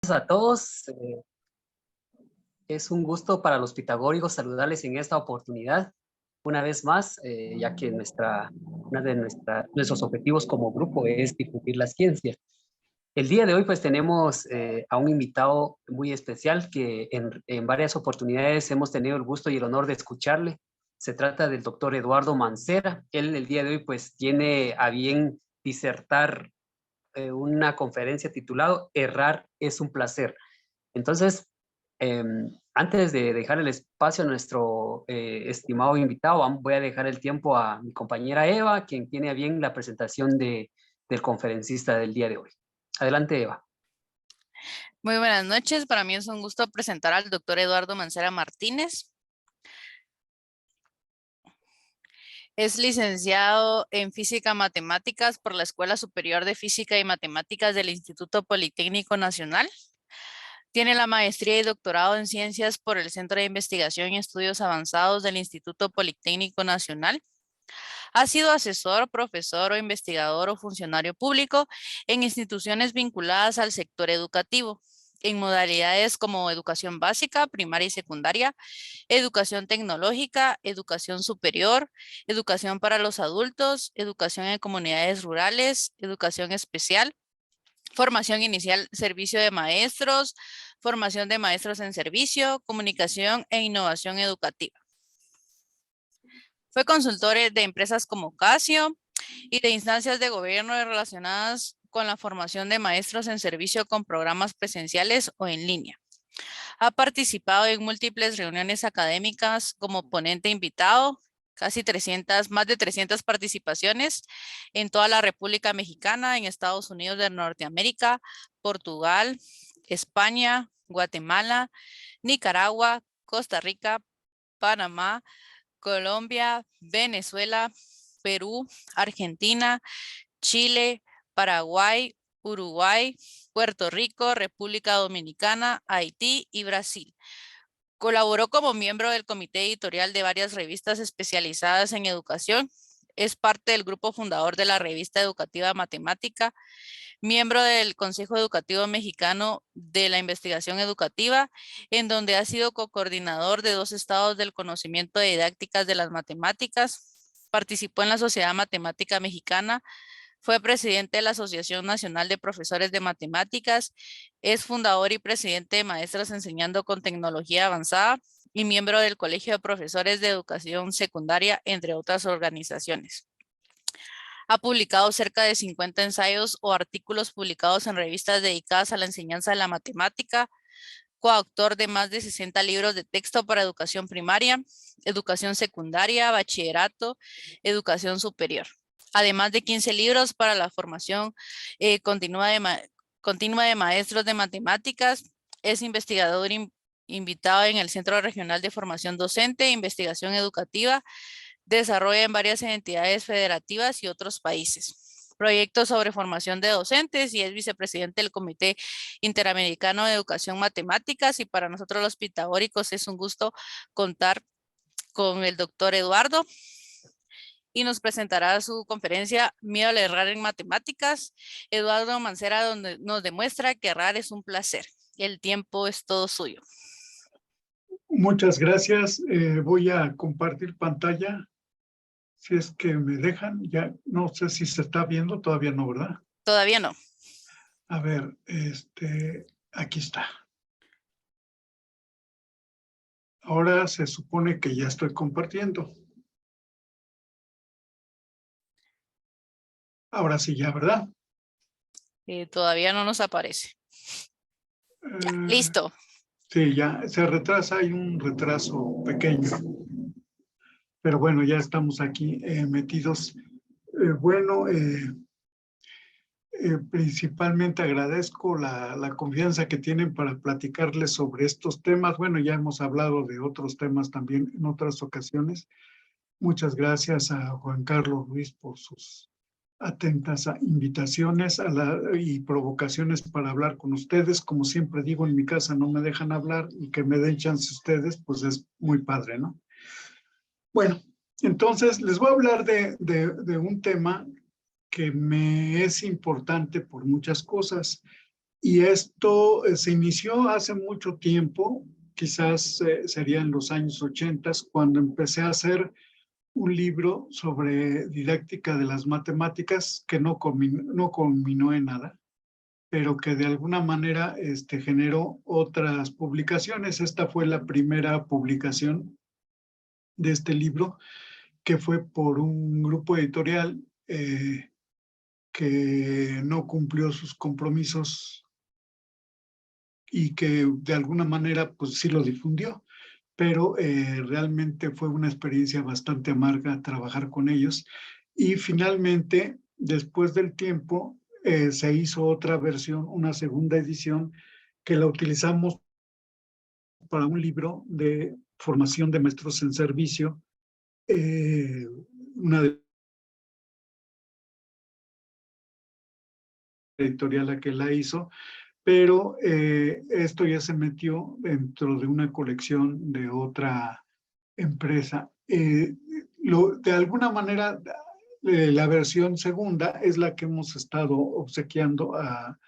A todos, es un gusto para los pitagóricos saludarles en esta oportunidad, una vez más, ya que nuestros objetivos como grupo es difundir la ciencia. El día de hoy pues tenemos a un invitado muy especial que en varias oportunidades hemos tenido el gusto y el honor de escucharle. Se trata del doctor Eduardo Mancera. Él el día de hoy pues tiene a bien disertar una conferencia titulado Errar es un placer. Entonces, eh, antes de dejar el espacio a nuestro estimado invitado, voy a dejar el tiempo a mi compañera Eva, quien tiene a bien la presentación del conferencista del día de hoy. Adelante, Eva. Muy buenas noches, para mí es un gusto presentar al doctor Eduardo Mancera Martínez. Es licenciado en Física Matemáticas por la Escuela Superior de Física y Matemáticas del Instituto Politécnico Nacional. Tiene la maestría y doctorado en Ciencias por el Centro de Investigación y Estudios Avanzados del Instituto Politécnico Nacional. Ha sido asesor, profesor o investigador o funcionario público en instituciones vinculadas al sector educativo, en modalidades como educación básica, primaria y secundaria, educación tecnológica, educación superior, educación para los adultos, educación en comunidades rurales, educación especial, formación inicial, servicio de maestros, formación de maestros en servicio, comunicación e innovación educativa. Fue consultor de empresas como Casio y de instancias de gobierno relacionadas con la formación de maestros en servicio con programas presenciales o en línea. Ha participado en múltiples reuniones académicas como ponente invitado, más de 300 participaciones en toda la República Mexicana, en Estados Unidos de Norteamérica, Portugal, España, Guatemala, Nicaragua, Costa Rica, Panamá, Colombia, Venezuela, Perú, Argentina, Chile, Paraguay, Uruguay, Puerto Rico, República Dominicana, Haití y Brasil. Colaboró como miembro del comité editorial de varias revistas especializadas en educación. Es parte del grupo fundador de la revista educativa Matemática, miembro del Consejo Educativo Mexicano de la Investigación Educativa, en donde ha sido cocoordinador de 2 estados del conocimiento de didácticas de las matemáticas. Participó en la Sociedad Matemática Mexicana. Fue presidente de la Asociación Nacional de Profesores de Matemáticas, es fundador y presidente de Maestros Enseñando con Tecnología Avanzada y miembro del Colegio de Profesores de Educación Secundaria, entre otras organizaciones. Ha publicado cerca de 50 ensayos o artículos publicados en revistas dedicadas a la enseñanza de la matemática, coautor de más de 60 libros de texto para educación primaria, educación secundaria, bachillerato, educación superior, además de 15 libros para la formación continua de maestros de matemáticas. Es investigador invitado en el Centro Regional de Formación Docente e Investigación Educativa. Desarrolla en varias entidades federativas y otros países proyectos sobre formación de docentes y es vicepresidente del Comité Interamericano de Educación Matemáticas. Y para nosotros los pitagóricos es un gusto contar con el doctor Eduardo y nos presentará su conferencia Miedo al errar en matemáticas. Eduardo Mancera, donde nos demuestra que errar es un placer. El tiempo es todo suyo. Muchas gracias. Voy a compartir pantalla. Si es que me dejan, ya no sé si se está viendo, todavía no, ¿verdad? Todavía no. A ver, aquí está. Ahora se supone que ya estoy compartiendo. Ahora sí, ya, ¿verdad? Todavía no nos aparece. Ya, listo. Sí, ya se retrasa, hay un retraso pequeño. Pero bueno, ya estamos aquí metidos. Principalmente agradezco la confianza que tienen para platicarles sobre estos temas. Bueno, ya hemos hablado de otros temas también en otras ocasiones. Muchas gracias a Juan Carlos Ruiz por sus atentas invitaciones y provocaciones para hablar con ustedes. Como siempre digo, en mi casa no me dejan hablar y que me den chance ustedes, pues es muy padre, ¿no? Bueno, entonces les voy a hablar de un tema que me es importante por muchas cosas. Y esto se inició hace mucho tiempo, quizás sería en los años 80, cuando empecé a hacer un libro sobre didáctica de las matemáticas que no culminó en nada, pero que de alguna manera generó otras publicaciones. Esta fue la primera publicación de este libro, que fue por un grupo editorial que no cumplió sus compromisos y que de alguna manera pues sí lo difundió, pero realmente fue una experiencia bastante amarga trabajar con ellos. Y finalmente, después del tiempo, se hizo otra versión, una segunda edición, que la utilizamos para un libro de formación de maestros en servicio, una editorial la que la hizo, pero esto ya se metió dentro de una colección de otra empresa. De alguna manera, la versión segunda es la que hemos estado obsequiando a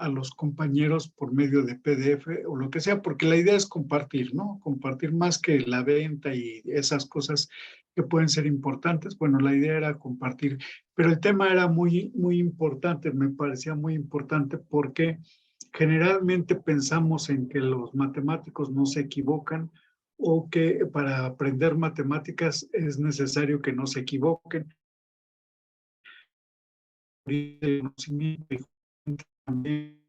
los compañeros por medio de PDF o lo que sea, porque la idea es compartir, ¿no? Compartir más que la venta y esas cosas que pueden ser importantes. Bueno, la idea era compartir, pero el tema era muy, muy importante, me parecía muy importante porque generalmente pensamos en que los matemáticos no se equivocan o que para aprender matemáticas es necesario que no se equivoquen. El conocimiento y también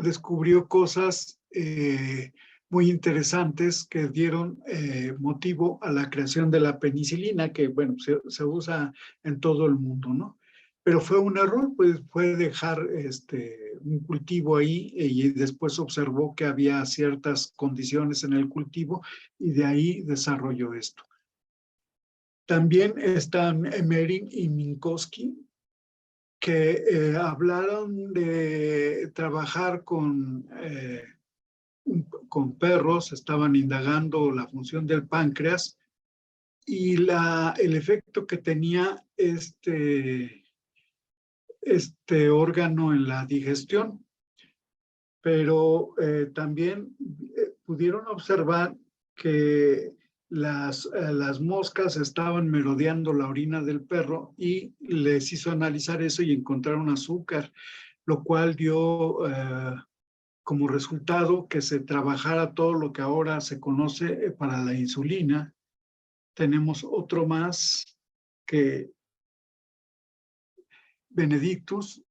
descubrió cosas muy interesantes que dieron motivo a la creación de la penicilina, que bueno, se usa en todo el mundo, ¿no? Pero fue un error, pues fue dejar un cultivo ahí y después observó que había ciertas condiciones en el cultivo y de ahí desarrolló esto. También están Emering y Minkowski, que hablaron de trabajar con perros, estaban indagando la función del páncreas y el efecto que tenía este órgano en la digestión. Pero también pudieron observar que las moscas estaban merodeando la orina del perro y les hizo analizar eso y encontraron azúcar, lo cual dio como resultado que se trabajara todo lo que ahora se conoce para la insulina. Tenemos otro más que Benedictus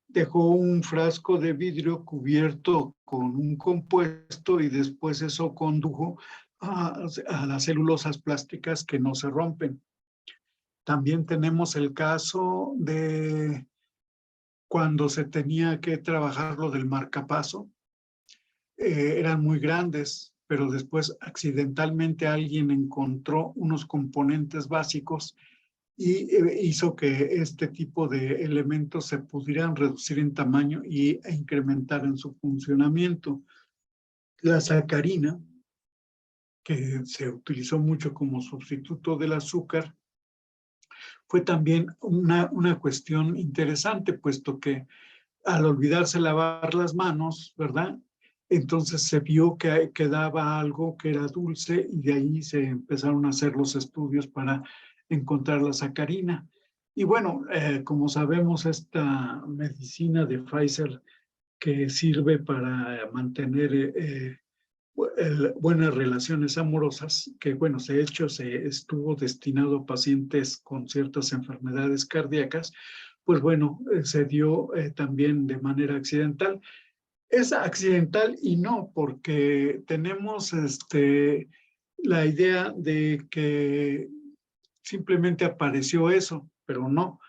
dejó un frasco de vidrio cubierto con un compuesto y después eso condujo a las celulosas plásticas que no se rompen. También tenemos el caso de cuando se tenía que trabajar lo del marcapaso. Eran muy grandes, pero después accidentalmente alguien encontró unos componentes básicos y hizo que este tipo de elementos se pudieran reducir en tamaño e incrementar en su funcionamiento. La sacarina, que se utilizó mucho como sustituto del azúcar, fue también una cuestión interesante, puesto que al olvidarse lavar las manos, ¿verdad? Entonces se vio que quedaba algo que era dulce y de ahí se empezaron a hacer los estudios para encontrar la sacarina. Y bueno, como sabemos, esta medicina de Pfizer que sirve para mantener buenas relaciones amorosas, que bueno, de hecho se estuvo destinado a pacientes con ciertas enfermedades cardíacas, pues bueno, se dio también de manera accidental. Es accidental y no, porque tenemos la idea de que simplemente apareció eso, pero no.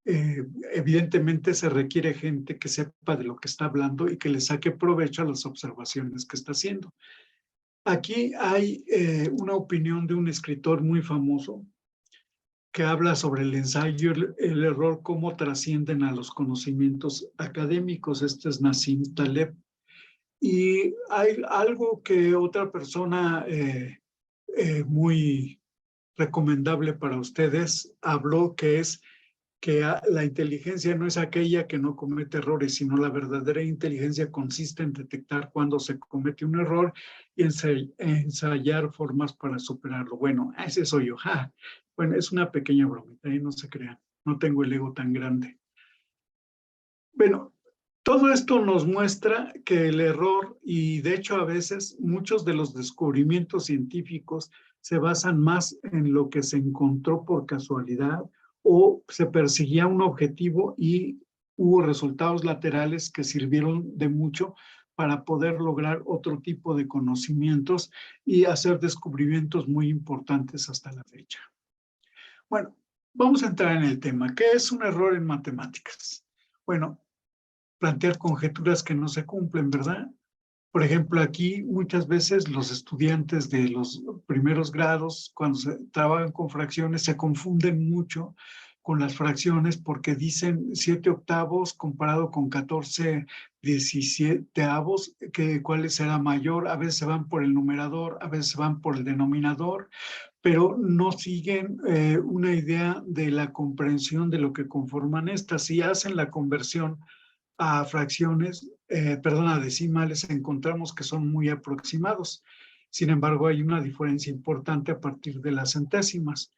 evidentemente se requiere gente que sepa de lo que está hablando y que le saque provecho a las observaciones que está haciendo. Aquí hay una opinión de un escritor muy famoso que habla sobre el ensayo, el error, cómo trascienden a los conocimientos académicos. Este es Nassim Taleb. Y hay algo que otra persona muy recomendable para ustedes habló, que es que la inteligencia no es aquella que no comete errores, sino la verdadera inteligencia consiste en detectar cuando se comete un error y ensayar formas para superarlo. Bueno, ese soy yo. Bueno, es una pequeña bromita, no se crean, no tengo el ego tan grande. Bueno, todo esto nos muestra que el error, y de hecho a veces muchos de los descubrimientos científicos se basan más en lo que se encontró por casualidad o se perseguía un objetivo y hubo resultados laterales que sirvieron de mucho para poder lograr otro tipo de conocimientos y hacer descubrimientos muy importantes hasta la fecha. Bueno, vamos a entrar en el tema. ¿Qué es un error en matemáticas? Bueno, plantear conjeturas que no se cumplen, ¿verdad? Por ejemplo, aquí muchas veces los estudiantes de los primeros grados, cuando se trabajan con fracciones, se confunden mucho con las fracciones porque dicen 7 octavos comparado con 14 17avos, que cuál será mayor. A veces se van por el numerador, a veces se van por el denominador, pero no siguen una idea de la comprensión de lo que conforman estas. Si hacen la conversión a fracciones, perdón, a decimales, encontramos que son muy aproximados. Sin embargo, hay una diferencia importante a partir de las centésimas.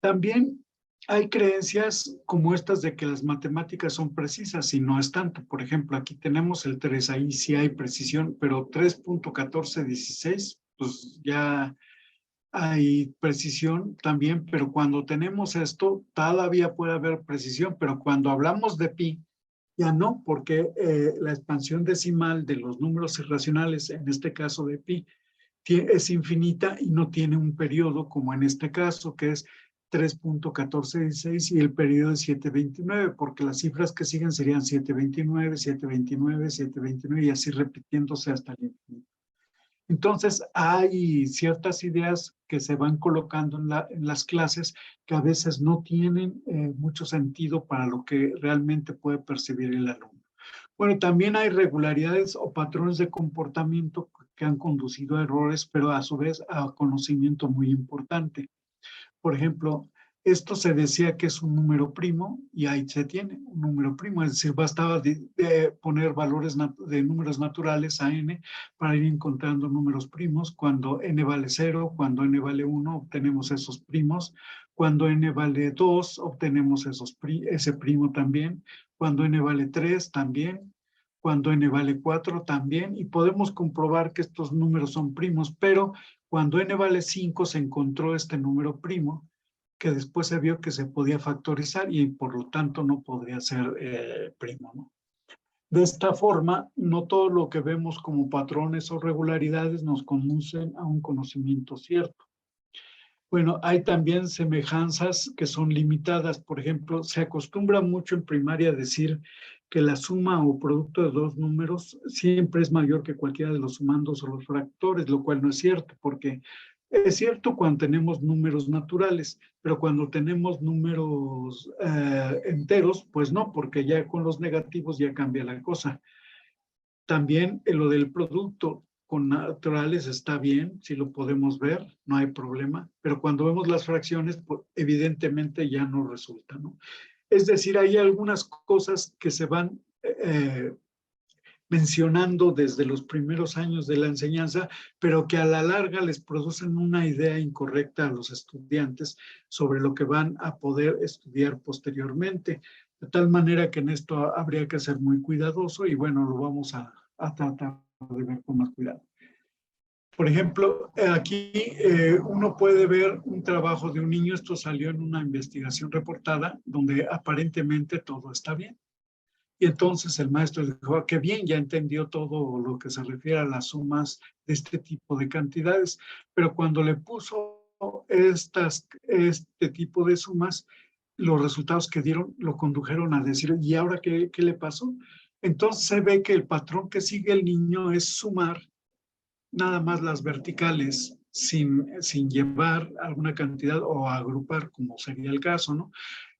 También hay creencias como estas de que las matemáticas son precisas y no es tanto. Por ejemplo, aquí tenemos el 3, ahí sí hay precisión, pero 3.1416, pues ya hay precisión también, pero cuando tenemos esto, todavía puede haber precisión, pero cuando hablamos de pi, ya no, porque la expansión decimal de los números irracionales, en este caso de pi, es infinita y no tiene un periodo como en este caso, que es 3.1416 y el periodo es 729, porque las cifras que siguen serían 729, 729, 729 y así repitiéndose hasta el infinito. Entonces, hay ciertas ideas que se van colocando en las clases que a veces no tienen mucho sentido para lo que realmente puede percibir el alumno. Bueno, también hay regularidades o patrones de comportamiento que han conducido a errores, pero a su vez a conocimiento muy importante. Por ejemplo, esto se decía que es un número primo y ahí se tiene un número primo, es decir, bastaba de poner valores de números naturales a n para ir encontrando números primos. Cuando n vale 0, cuando n vale 1, obtenemos esos primos. Cuando n vale 2, obtenemos ese primo también. Cuando n vale 3, también. Cuando n vale 4, también. Y podemos comprobar que estos números son primos, pero cuando n vale 5 se encontró este número primo, que después se vio que se podía factorizar y por lo tanto no podría ser primo, ¿no? De esta forma, no todo lo que vemos como patrones o regularidades nos conducen a un conocimiento cierto. Bueno, hay también semejanzas que son limitadas. Por ejemplo, se acostumbra mucho en primaria a decir que la suma o producto de dos números siempre es mayor que cualquiera de los sumandos o los fractores, lo cual no es cierto, porque es cierto cuando tenemos números naturales, pero cuando tenemos números enteros, pues no, porque ya con los negativos ya cambia la cosa. También lo del producto con naturales está bien, si lo podemos ver, no hay problema, pero cuando vemos las fracciones, pues, evidentemente ya no resulta, ¿no? Es decir, hay algunas cosas que se van mencionando desde los primeros años de la enseñanza, pero que a la larga les producen una idea incorrecta a los estudiantes sobre lo que van a poder estudiar posteriormente. De tal manera que en esto habría que ser muy cuidadoso y bueno, lo vamos a tratar de ver con más cuidado. Por ejemplo, aquí uno puede ver un trabajo de un niño, esto salió en una investigación reportada, donde aparentemente todo está bien. Y entonces el maestro dijo, qué bien, ya entendió todo lo que se refiere a las sumas de este tipo de cantidades. Pero cuando le puso este tipo de sumas, los resultados que dieron lo condujeron a decir, ¿y ahora qué le pasó? Entonces se ve que el patrón que sigue el niño es sumar nada más las verticales sin llevar alguna cantidad o agrupar, como sería el caso, ¿no?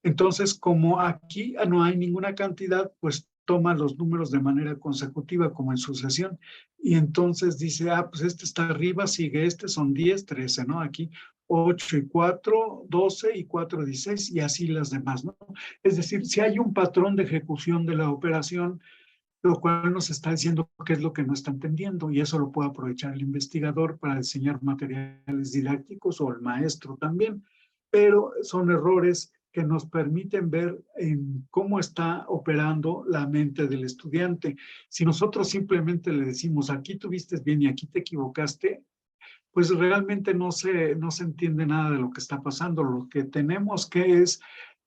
Entonces, como aquí no hay ninguna cantidad, pues toma los números de manera consecutiva, como en sucesión, y entonces dice, pues este está arriba, sigue este, son 10, 13, ¿no? Aquí 8 y 4, 12 y 4, 16, y así las demás, ¿no? Es decir, si hay un patrón de ejecución de la operación, lo cual nos está diciendo qué es lo que no está entendiendo, y eso lo puede aprovechar el investigador para diseñar materiales didácticos o el maestro también, pero son errores que nos permiten ver en cómo está operando la mente del estudiante. Si nosotros simplemente le decimos, aquí tuviste bien y aquí te equivocaste, pues realmente no se entiende nada de lo que está pasando. Lo que tenemos que es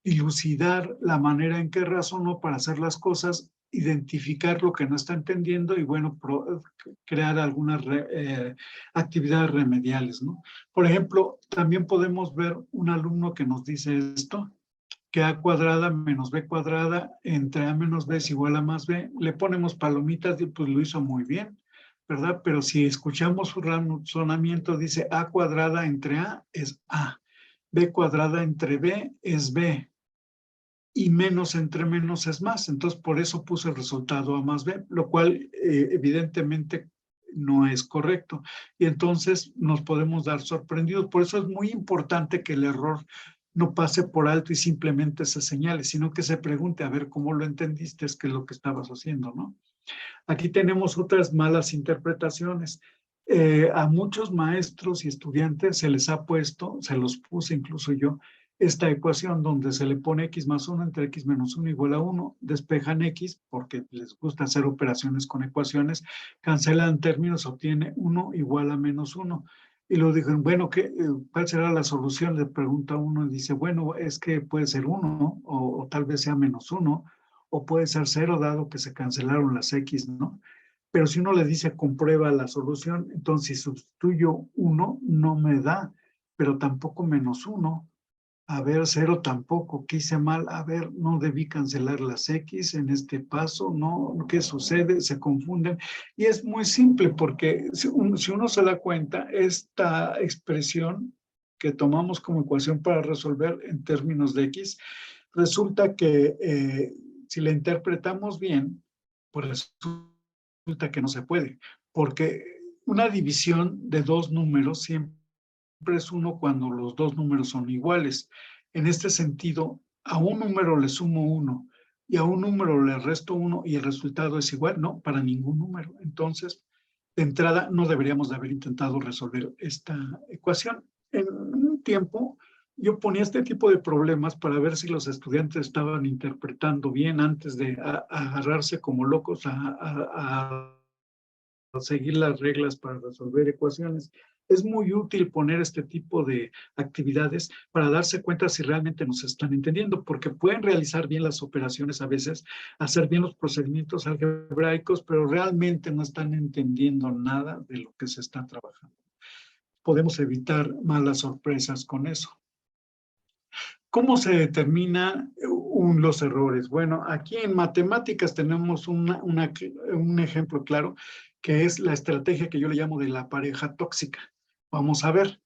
dilucidar la manera en que razonó para hacer las cosas, identificar lo que no está entendiendo y, bueno, crear algunas actividades remediales, ¿no? Por ejemplo, también podemos ver un alumno que nos dice esto, que a cuadrada menos b cuadrada entre a menos b es igual a más b. Le ponemos palomitas y pues lo hizo muy bien, ¿verdad? Pero si escuchamos su razonamiento, dice a cuadrada entre a es a, b cuadrada entre b es b, y menos entre menos es más. Entonces, por eso puse el resultado a más b, lo cual evidentemente no es correcto. Y entonces nos podemos dar sorprendidos. Por eso es muy importante que el error no pase por alto y simplemente se señale, sino que se pregunte, a ver, ¿cómo lo entendiste? ¿Qué es lo que estabas haciendo, no? Aquí tenemos otras malas interpretaciones. A muchos maestros y estudiantes se les ha puesto, se los puse incluso yo, esta ecuación donde se le pone x más 1 entre x menos 1 igual a 1, despejan x porque les gusta hacer operaciones con ecuaciones, cancelan términos, obtiene 1 igual a menos 1. Y lo dijeron, bueno, ¿cuál será la solución? Le pregunta uno y dice, bueno, es que puede ser 1 o tal vez sea menos 1, o puede ser 0 dado que se cancelaron las x, ¿no? Pero si uno le dice comprueba la solución, entonces si sustituyo 1 no me da, pero tampoco menos 1. A ver, 0 tampoco, ¿qué hice mal? A ver, no debí cancelar las X en este paso, ¿no? ¿Qué sucede? Se confunden. Y es muy simple porque si uno se da cuenta, esta expresión que tomamos como ecuación para resolver en términos de X, resulta que si la interpretamos bien, pues resulta que no se puede, porque una división de dos números siempre es 1 cuando los dos números son iguales. En este sentido, a un número le sumo 1 y a un número le resto 1 y el resultado es igual, no, para ningún número. Entonces, de entrada, no deberíamos de haber intentado resolver esta ecuación. En un tiempo, yo ponía este tipo de problemas para ver si los estudiantes estaban interpretando bien antes de agarrarse como locos a seguir las reglas para resolver ecuaciones. Es muy útil poner este tipo de actividades para darse cuenta si realmente nos están entendiendo, porque pueden realizar bien las operaciones a veces, hacer bien los procedimientos algebraicos, pero realmente no están entendiendo nada de lo que se está trabajando. Podemos evitar malas sorpresas con eso. ¿Cómo se determinan los errores? Bueno, aquí en matemáticas tenemos un ejemplo claro, que es la estrategia que yo le llamo de la pareja tóxica. Vamos a ver.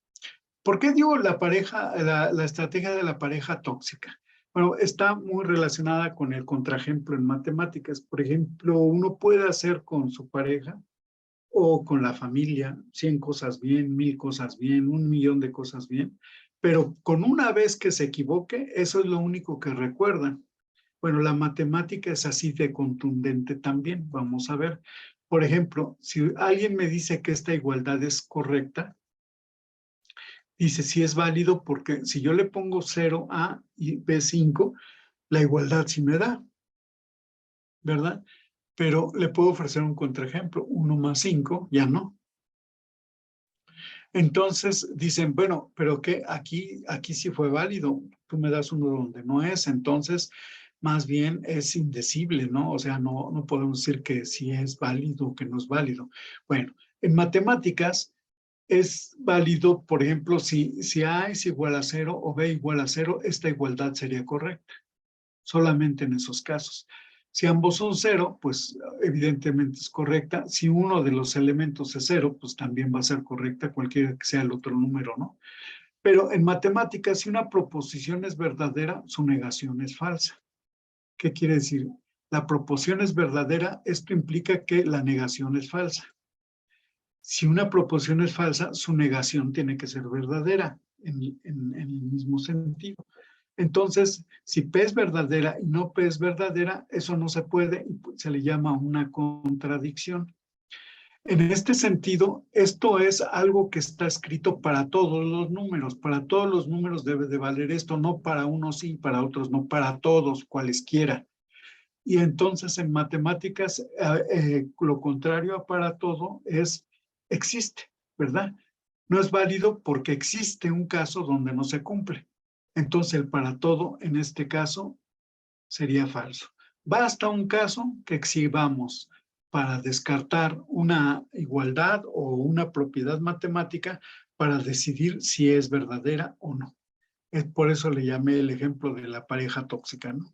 ¿Por qué digo la estrategia de la pareja tóxica? Bueno, está muy relacionada con el contraejemplo en matemáticas. Por ejemplo, uno puede hacer con su pareja o con la familia 100 cosas bien, 1000 cosas bien, 1.000.000 de cosas bien, pero con una vez que se equivoque, eso es lo único que recuerdan. Bueno, la matemática es así de contundente también. Vamos a ver. Por ejemplo, si alguien me dice que esta igualdad es correcta, dice si es válido porque si yo le pongo 0A y B5, la igualdad sí me da, ¿verdad? Pero le puedo ofrecer un contraejemplo, 1 más 5, ya no. Entonces dicen, bueno, pero que aquí sí fue válido, tú me das uno donde no es, entonces más bien es indecible, ¿no? O sea, no podemos decir que sí es válido o que no es válido. Bueno, en matemáticas, es válido, por ejemplo, si A es igual a 0 o B igual a 0, esta igualdad sería correcta. Solamente en esos casos. Si ambos son 0, pues evidentemente es correcta. Si uno de los elementos es 0, pues también va a ser correcta, cualquiera que sea el otro número, ¿no? Pero en matemáticas, si una proposición es verdadera, su negación es falsa. ¿Qué quiere decir? La proposición es verdadera, esto implica que la negación es falsa. Si una proposición es falsa, su negación tiene que ser verdadera, en el mismo sentido. Entonces, si P es verdadera y no P es verdadera, eso no se puede y se le llama una contradicción. En este sentido, esto es algo que está escrito para todos los números. Para todos los números debe de valer esto, no para unos sí, para otros no, para todos, cualesquiera. Y entonces en matemáticas, lo contrario a para todo es existe, ¿verdad? No es válido porque existe un caso donde no se cumple. Entonces el para todo en este caso sería falso. Basta un caso que exhibamos para descartar una igualdad o una propiedad matemática para decidir si es verdadera o no. Es por eso le llamé el ejemplo de la pareja tóxica, ¿no?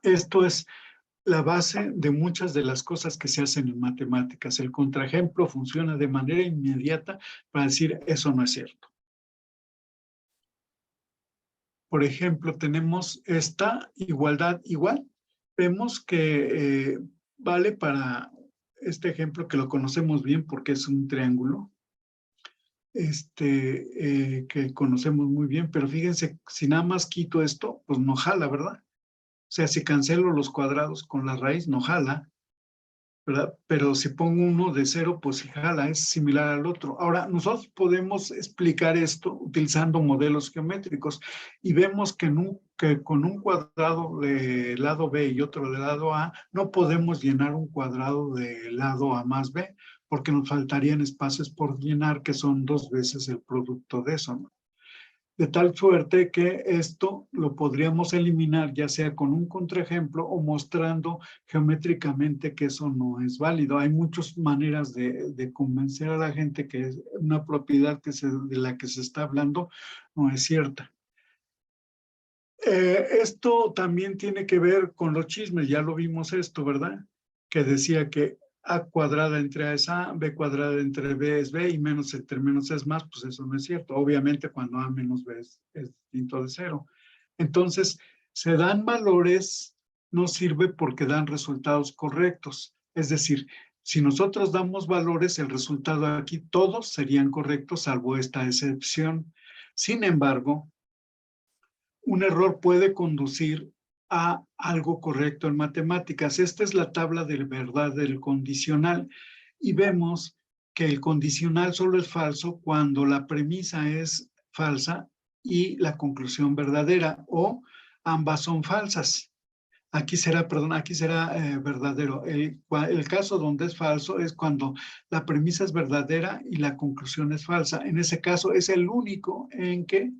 Esto es la base de muchas de las cosas que se hacen en matemáticas. El contraejemplo funciona de manera inmediata para decir eso no es cierto. Por ejemplo, tenemos esta igualdad igual. Vemos que vale para este ejemplo que lo conocemos bien porque es un triángulo que conocemos muy bien, pero fíjense, si nada más quito esto, pues no jala, ¿verdad? O sea, si cancelo los cuadrados con la raíz, no jala, ¿verdad? Pero si pongo uno de 0, pues sí jala, es similar al otro. Ahora, nosotros podemos explicar esto utilizando modelos geométricos y vemos que con un cuadrado de lado B y otro de lado A, no podemos llenar un cuadrado de lado A más B, porque nos faltarían espacios por llenar, que son 2 veces el producto de eso, ¿no? De tal suerte que esto lo podríamos eliminar ya sea con un contraejemplo o mostrando geométricamente que eso no es válido. Hay muchas maneras de convencer a la gente que es una propiedad de la que se está hablando no es cierta. Esto también tiene que ver con los chismes, ya lo vimos esto, ¿verdad? Que decía que A cuadrada entre A es A, B cuadrada entre B es B y menos entre menos es más, pues eso no es cierto. Obviamente cuando A menos B es distinto de 0. Entonces, se dan valores, no sirve porque dan resultados correctos. Es decir, si nosotros damos valores, el resultado aquí todos serían correctos, salvo esta excepción. Sin embargo, un error puede conducir a algo correcto en matemáticas. Esta es la tabla de verdad del condicional y vemos que el condicional solo es falso cuando la premisa es falsa y la conclusión verdadera, o ambas son falsas. Aquí será verdadero. El caso donde es falso es cuando la premisa es verdadera y la conclusión es falsa. En ese caso es el único en que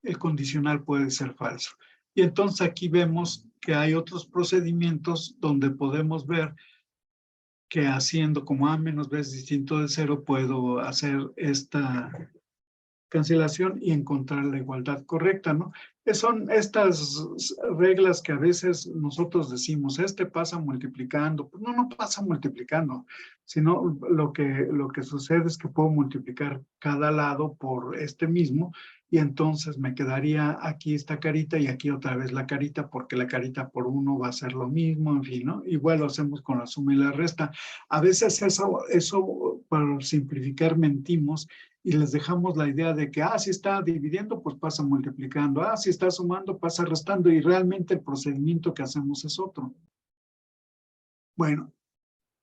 el condicional puede ser falso. Y entonces aquí vemos que hay otros procedimientos donde podemos ver que haciendo como A menos B es distinto de 0, puedo hacer esta cancelación y encontrar la igualdad correcta, ¿no? Son estas reglas que a veces nosotros decimos, pasa multiplicando. Pues no pasa multiplicando, sino lo que sucede es que puedo multiplicar cada lado por este mismo y entonces me quedaría aquí esta carita y aquí otra vez la carita, porque la carita por 1 va a ser lo mismo, en fin, ¿no? Igual lo hacemos con la suma y la resta. A veces eso para simplificar mentimos y les dejamos la idea de que, si está dividiendo, pues pasa multiplicando. Si está sumando, pasa restando. Y realmente el procedimiento que hacemos es otro. Bueno,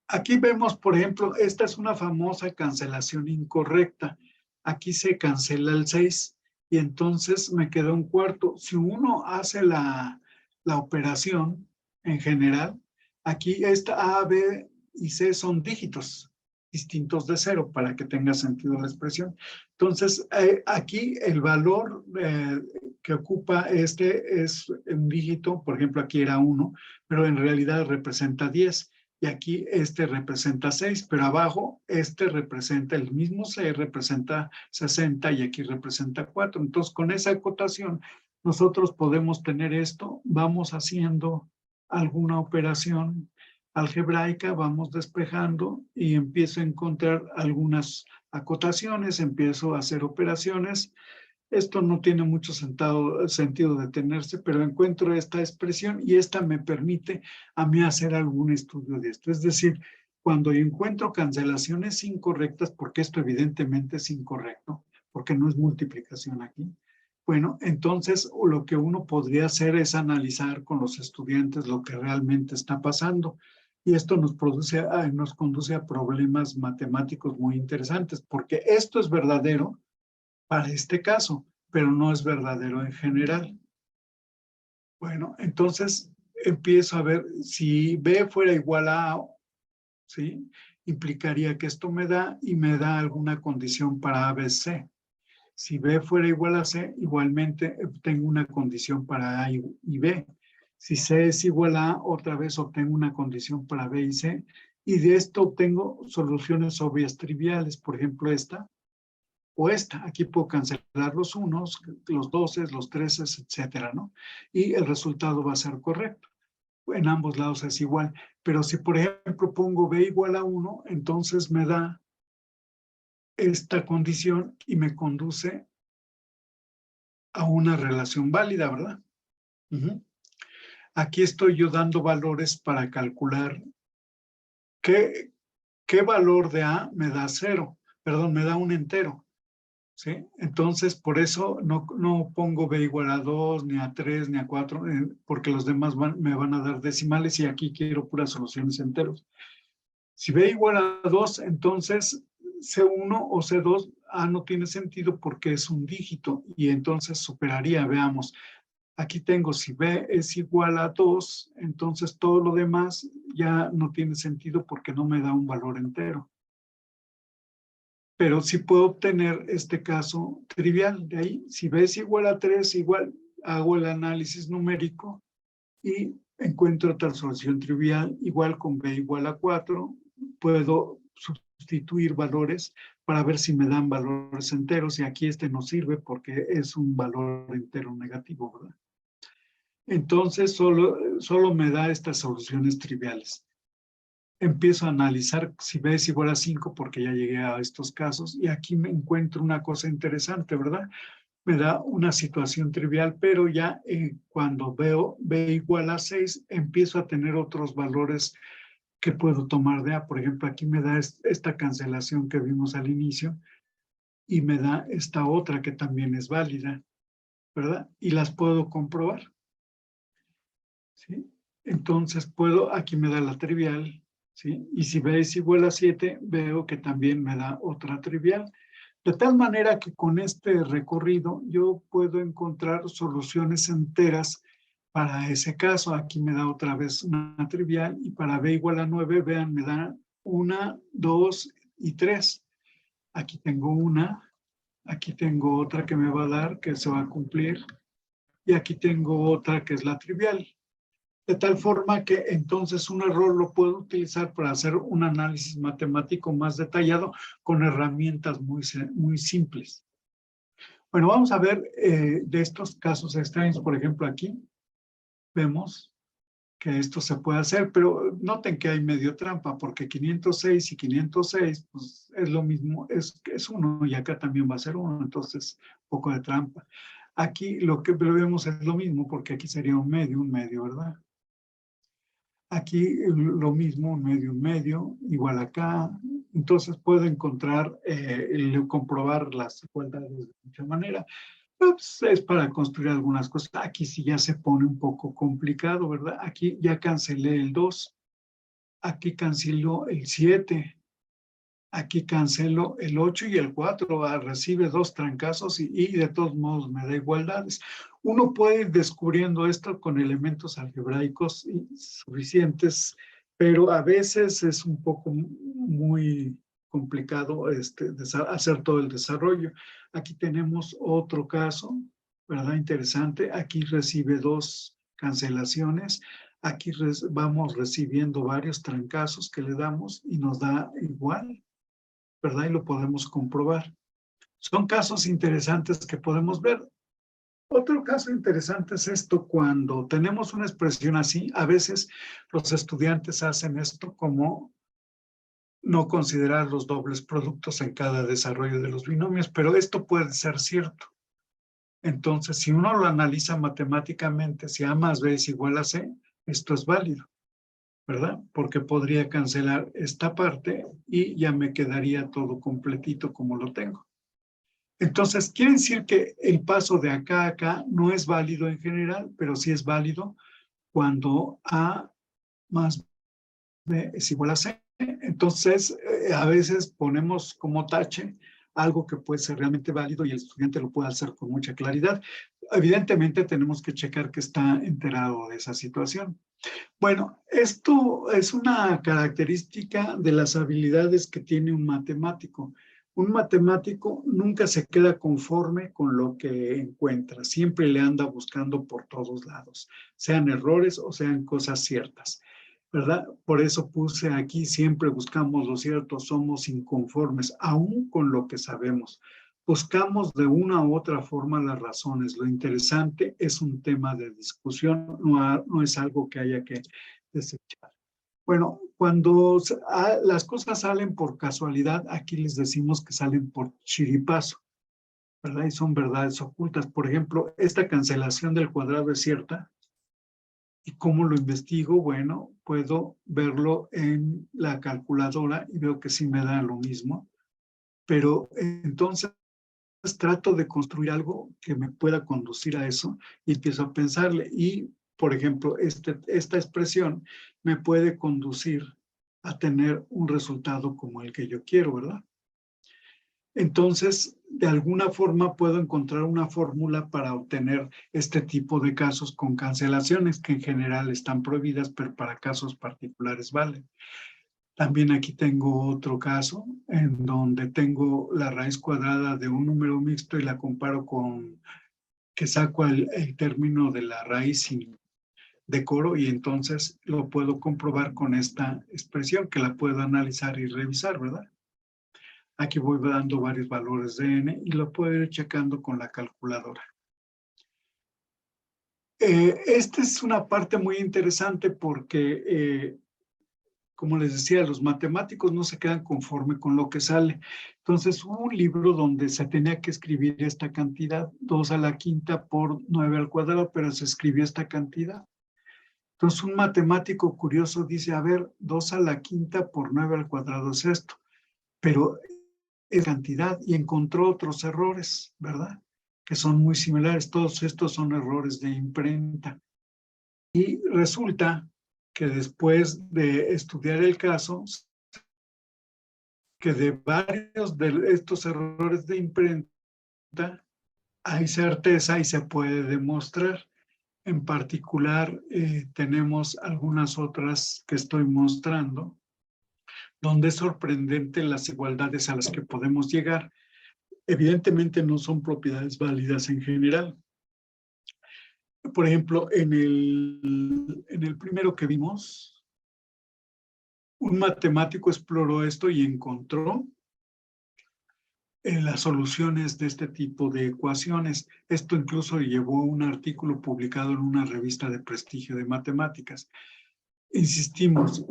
aquí vemos, por ejemplo, esta es una famosa cancelación incorrecta. Aquí se cancela el 6 y entonces me queda un cuarto. Si uno hace la operación en general, aquí esta A, B y C son dígitos distintos de 0 para que tenga sentido la expresión. Entonces, aquí el valor que ocupa es un dígito, por ejemplo, aquí era 1, pero en realidad representa 10. y aquí este representa 6, pero abajo este representa el mismo 6, representa 60 y aquí representa 4. Entonces, con esa acotación, nosotros podemos tener esto, vamos haciendo alguna operación algebraica, vamos despejando y empiezo a encontrar algunas acotaciones, empiezo a hacer operaciones. Esto no tiene mucho sentido detenerse, pero encuentro esta expresión y esta me permite a mí hacer algún estudio de esto. Es decir, cuando encuentro cancelaciones incorrectas, porque esto evidentemente es incorrecto, porque no es multiplicación aquí, bueno, entonces lo que uno podría hacer es analizar con los estudiantes lo que realmente está pasando. Y esto nos conduce a problemas matemáticos muy interesantes, porque esto es verdadero para este caso, pero no es verdadero en general. Bueno, entonces empiezo a ver si B fuera igual a A, ¿sí? Implicaría que esto me da y me da alguna condición para ABC. Si B fuera igual a C, igualmente obtengo una condición para A y B. Si C es igual a A, otra vez obtengo una condición para B y C. Y de esto obtengo soluciones obvias triviales, por ejemplo esta o esta. Aquí puedo cancelar los unos, los 12, los 13, etcétera, ¿no? Y el resultado va a ser correcto. En ambos lados es igual. Pero si, por ejemplo, pongo B igual a 1, entonces me da esta condición y me conduce a una relación válida, ¿verdad? Aquí estoy yo dando valores para calcular qué valor de A me da 0, perdón, me da un entero, ¿sí? Entonces, por eso no pongo B igual a 2, ni a 3, ni a 4, porque los demás me van a dar decimales y aquí quiero puras soluciones enteros. Si B igual a 2, entonces C1 o C2, A no tiene sentido porque es un dígito y entonces superaría, veamos. Aquí tengo, si B es igual a 2, entonces todo lo demás ya no tiene sentido porque no me da un valor entero. Pero sí puedo obtener este caso trivial. De ahí, si B es igual a 3, igual hago el análisis numérico y encuentro otra solución trivial. Igual con B igual a 4, puedo sustituir valores para ver si me dan valores enteros. Y aquí este no sirve porque es un valor entero negativo, ¿verdad? Entonces solo me da estas soluciones triviales. Empiezo a analizar si B es igual a 5 porque ya llegué a estos casos y aquí me encuentro una cosa interesante, ¿verdad? Me da una situación trivial, pero ya cuando veo B igual a 6, empiezo a tener otros valores que puedo tomar de A. Por ejemplo, aquí me da esta cancelación que vimos al inicio y me da esta otra que también es válida, ¿verdad? Y las puedo comprobar. ¿Sí? Entonces aquí me da la trivial, ¿sí? Y si B es igual a 7, veo que también me da otra trivial. De tal manera que con este recorrido yo puedo encontrar soluciones enteras para ese caso. Aquí me da otra vez una trivial y para B igual a 9, vean, me da 1, 2 y 3. Aquí tengo una, aquí tengo otra que me va a dar, que se va a cumplir, y aquí tengo otra que es la trivial. De tal forma que entonces un error lo puedo utilizar para hacer un análisis matemático más detallado con herramientas muy simples. Bueno, vamos a ver de estos casos extraños. Por ejemplo, aquí vemos que esto se puede hacer, pero noten que hay medio trampa, porque 506 y 506 pues, es lo mismo, es 1 y acá también va a ser 1, entonces un poco de trampa. Aquí lo que vemos es lo mismo, porque aquí sería un medio, ¿verdad? Aquí lo mismo, un medio, igual acá. Entonces puedo encontrar, comprobar las igualdades de mucha manera. Pues es para construir algunas cosas. Aquí sí ya se pone un poco complicado, ¿verdad? Aquí ya cancelé el 2. Aquí canceló el 7. Aquí cancelo el 8 y el 4, recibe 2 trancazos y de todos modos me da igualdades. Uno puede ir descubriendo esto con elementos algebraicos suficientes, pero a veces es un poco muy complicado hacer todo el desarrollo. Aquí tenemos otro caso, ¿verdad? Interesante. Aquí recibe 2 cancelaciones. Aquí vamos recibiendo varios trancazos que le damos y nos da igual, ¿verdad? Y lo podemos comprobar. Son casos interesantes que podemos ver. Otro caso interesante es esto, cuando tenemos una expresión así, a veces los estudiantes hacen esto como no considerar los dobles productos en cada desarrollo de los binomios, pero esto puede ser cierto. Entonces, si uno lo analiza matemáticamente, si A más B es igual a C, esto es válido, ¿verdad? Porque podría cancelar esta parte y ya me quedaría todo completito como lo tengo. Entonces, quiere decir que el paso de acá a acá no es válido en general, pero sí es válido cuando A más B es igual a C. Entonces, a veces ponemos como tache algo que puede ser realmente válido y el estudiante lo puede hacer con mucha claridad. Evidentemente, tenemos que checar que está enterado de esa situación. Bueno, esto es una característica de las habilidades que tiene un matemático. Un matemático nunca se queda conforme con lo que encuentra, siempre le anda buscando por todos lados, sean errores o sean cosas ciertas, ¿verdad? Por eso puse aquí, siempre buscamos lo cierto, somos inconformes, aún con lo que sabemos. Buscamos de una u otra forma las razones. Lo interesante es un tema de discusión, no es algo que haya que desechar. Bueno, cuando las cosas salen por casualidad, aquí les decimos que salen por chiripazo, ¿verdad? Y son verdades ocultas. Por ejemplo, esta cancelación del cuadrado es cierta. ¿Y cómo lo investigo? Bueno, puedo verlo en la calculadora y veo que sí me da lo mismo. Pero entonces trato de construir algo que me pueda conducir a eso y empiezo a pensarle. Y, por ejemplo, esta expresión me puede conducir a tener un resultado como el que yo quiero, ¿verdad? Entonces, de alguna forma puedo encontrar una fórmula para obtener este tipo de casos con cancelaciones que en general están prohibidas, pero para casos particulares valen. También aquí tengo otro caso en donde tengo la raíz cuadrada de un número mixto y la comparo con que saco el término de la raíz sin decoro y entonces lo puedo comprobar con esta expresión que la puedo analizar y revisar, ¿verdad? Aquí voy dando varios valores de n y lo puedo ir checando con la calculadora. Esta es una parte muy interesante porque como les decía, los matemáticos no se quedan conforme con lo que sale. Entonces, hubo un libro donde se tenía que escribir esta cantidad, 2 a la quinta por 9 al cuadrado, pero se escribió esta cantidad. Entonces, un matemático curioso dice, a ver, 2 a la quinta por 9 al cuadrado es esto, pero es cantidad y encontró otros errores, ¿verdad? Que son muy similares. Todos estos son errores de imprenta. Y resulta que después de estudiar el caso, que de varios de estos errores de imprenta hay certeza y se puede demostrar. En particular, tenemos algunas otras que estoy mostrando, donde es sorprendente las igualdades a las que podemos llegar. Evidentemente no son propiedades válidas en general. Por ejemplo, en el primero que vimos, un matemático exploró esto y encontró las soluciones de este tipo de ecuaciones. Esto incluso llevó a un artículo publicado en una revista de prestigio de matemáticas. Insistimos,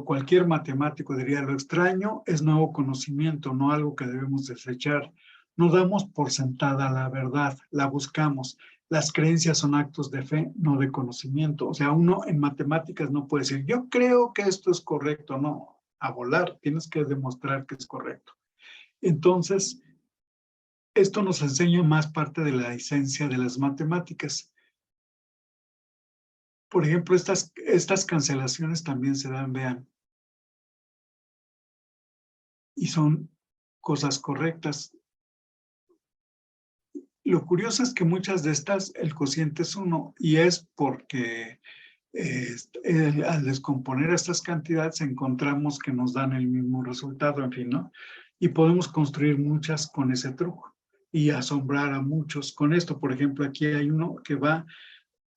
cualquier matemático diría, lo extraño es nuevo conocimiento, no algo que debemos desechar. No damos por sentada la verdad, la buscamos. Las creencias son actos de fe, no de conocimiento. O sea, uno en matemáticas no puede decir, yo creo que esto es correcto. No, a volar, tienes que demostrar que es correcto. Entonces, esto nos enseña más parte de la esencia de las matemáticas. Por ejemplo, estas cancelaciones también se dan, vean, y son cosas correctas. Lo curioso es que muchas de estas, el cociente es 1, y es porque al descomponer estas cantidades encontramos que nos dan el mismo resultado, en fin, ¿no? Y podemos construir muchas con ese truco y asombrar a muchos con esto. Por ejemplo, aquí hay uno que va,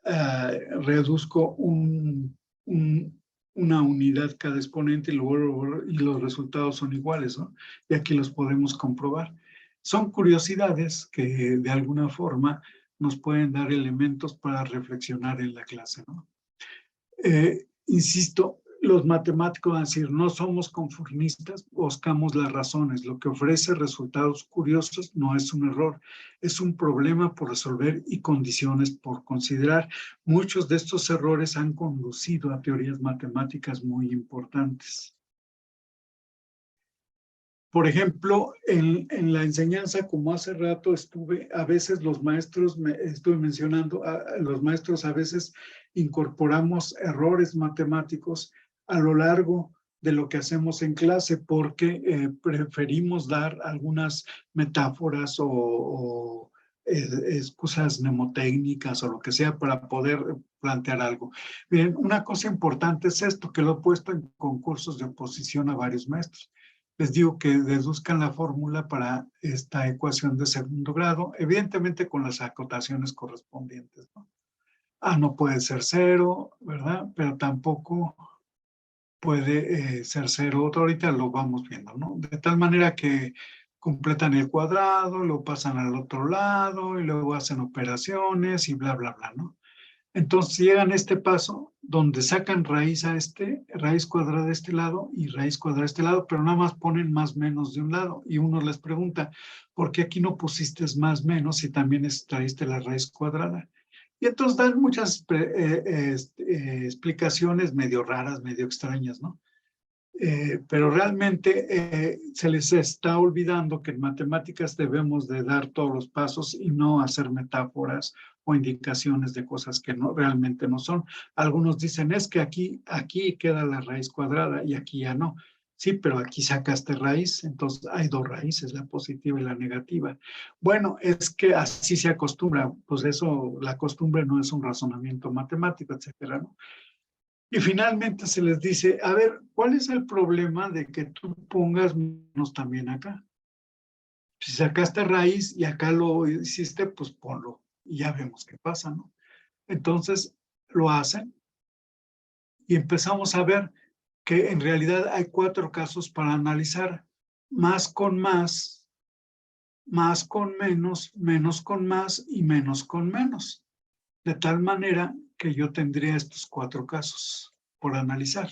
reduzco un una unidad cada exponente y los resultados son iguales, ¿no? Y aquí los podemos comprobar. Son curiosidades que de alguna forma nos pueden dar elementos para reflexionar en la clase, ¿no? Insisto, los matemáticos van a decir, no somos conformistas, buscamos las razones. Lo que ofrece resultados curiosos no es un error, es un problema por resolver y condiciones por considerar. Muchos de estos errores han conducido a teorías matemáticas muy importantes. Por ejemplo, en la enseñanza, como hace rato a veces los maestros, estuve mencionando, los maestros a veces incorporamos errores matemáticos a lo largo de lo que hacemos en clase porque preferimos dar algunas metáforas o excusas mnemotécnicas o lo que sea para poder plantear algo. Bien, una cosa importante es esto, que lo he puesto en concursos de oposición a varios maestros. Les digo que deduzcan la fórmula para esta ecuación de segundo grado, evidentemente con las acotaciones correspondientes, ¿no? No puede ser 0, ¿verdad? Pero tampoco puede ser 0. Ahorita lo vamos viendo, ¿no? De tal manera que completan el cuadrado, lo pasan al otro lado y luego hacen operaciones y bla, bla, bla, ¿no? Entonces llegan a este paso donde sacan raíz cuadrada de este lado y raíz cuadrada de este lado, pero nada más ponen más menos de un lado. Y uno les pregunta, ¿por qué aquí no pusiste más menos si también extraíste la raíz cuadrada? Y entonces dan muchas explicaciones medio raras, medio extrañas, ¿no? Pero realmente se les está olvidando que en matemáticas debemos de dar todos los pasos y no hacer metáforas o indicaciones de cosas que no, realmente no son. Algunos dicen, es que aquí queda la raíz cuadrada y aquí ya no. Sí, pero aquí sacaste raíz, entonces hay dos raíces, la positiva y la negativa. Bueno, es que así se acostumbra, pues eso, la costumbre no es un razonamiento matemático, etcétera, ¿no? Y finalmente se les dice, a ver, ¿cuál es el problema de que tú pongas menos también acá? Si sacaste raíz y acá lo hiciste, pues ponlo y ya vemos qué pasa, ¿no? Entonces lo hacen y empezamos a ver que en realidad hay 4 casos para analizar. Más con más con menos con más y menos con menos. De tal manera que yo tendría estos 4 casos por analizar.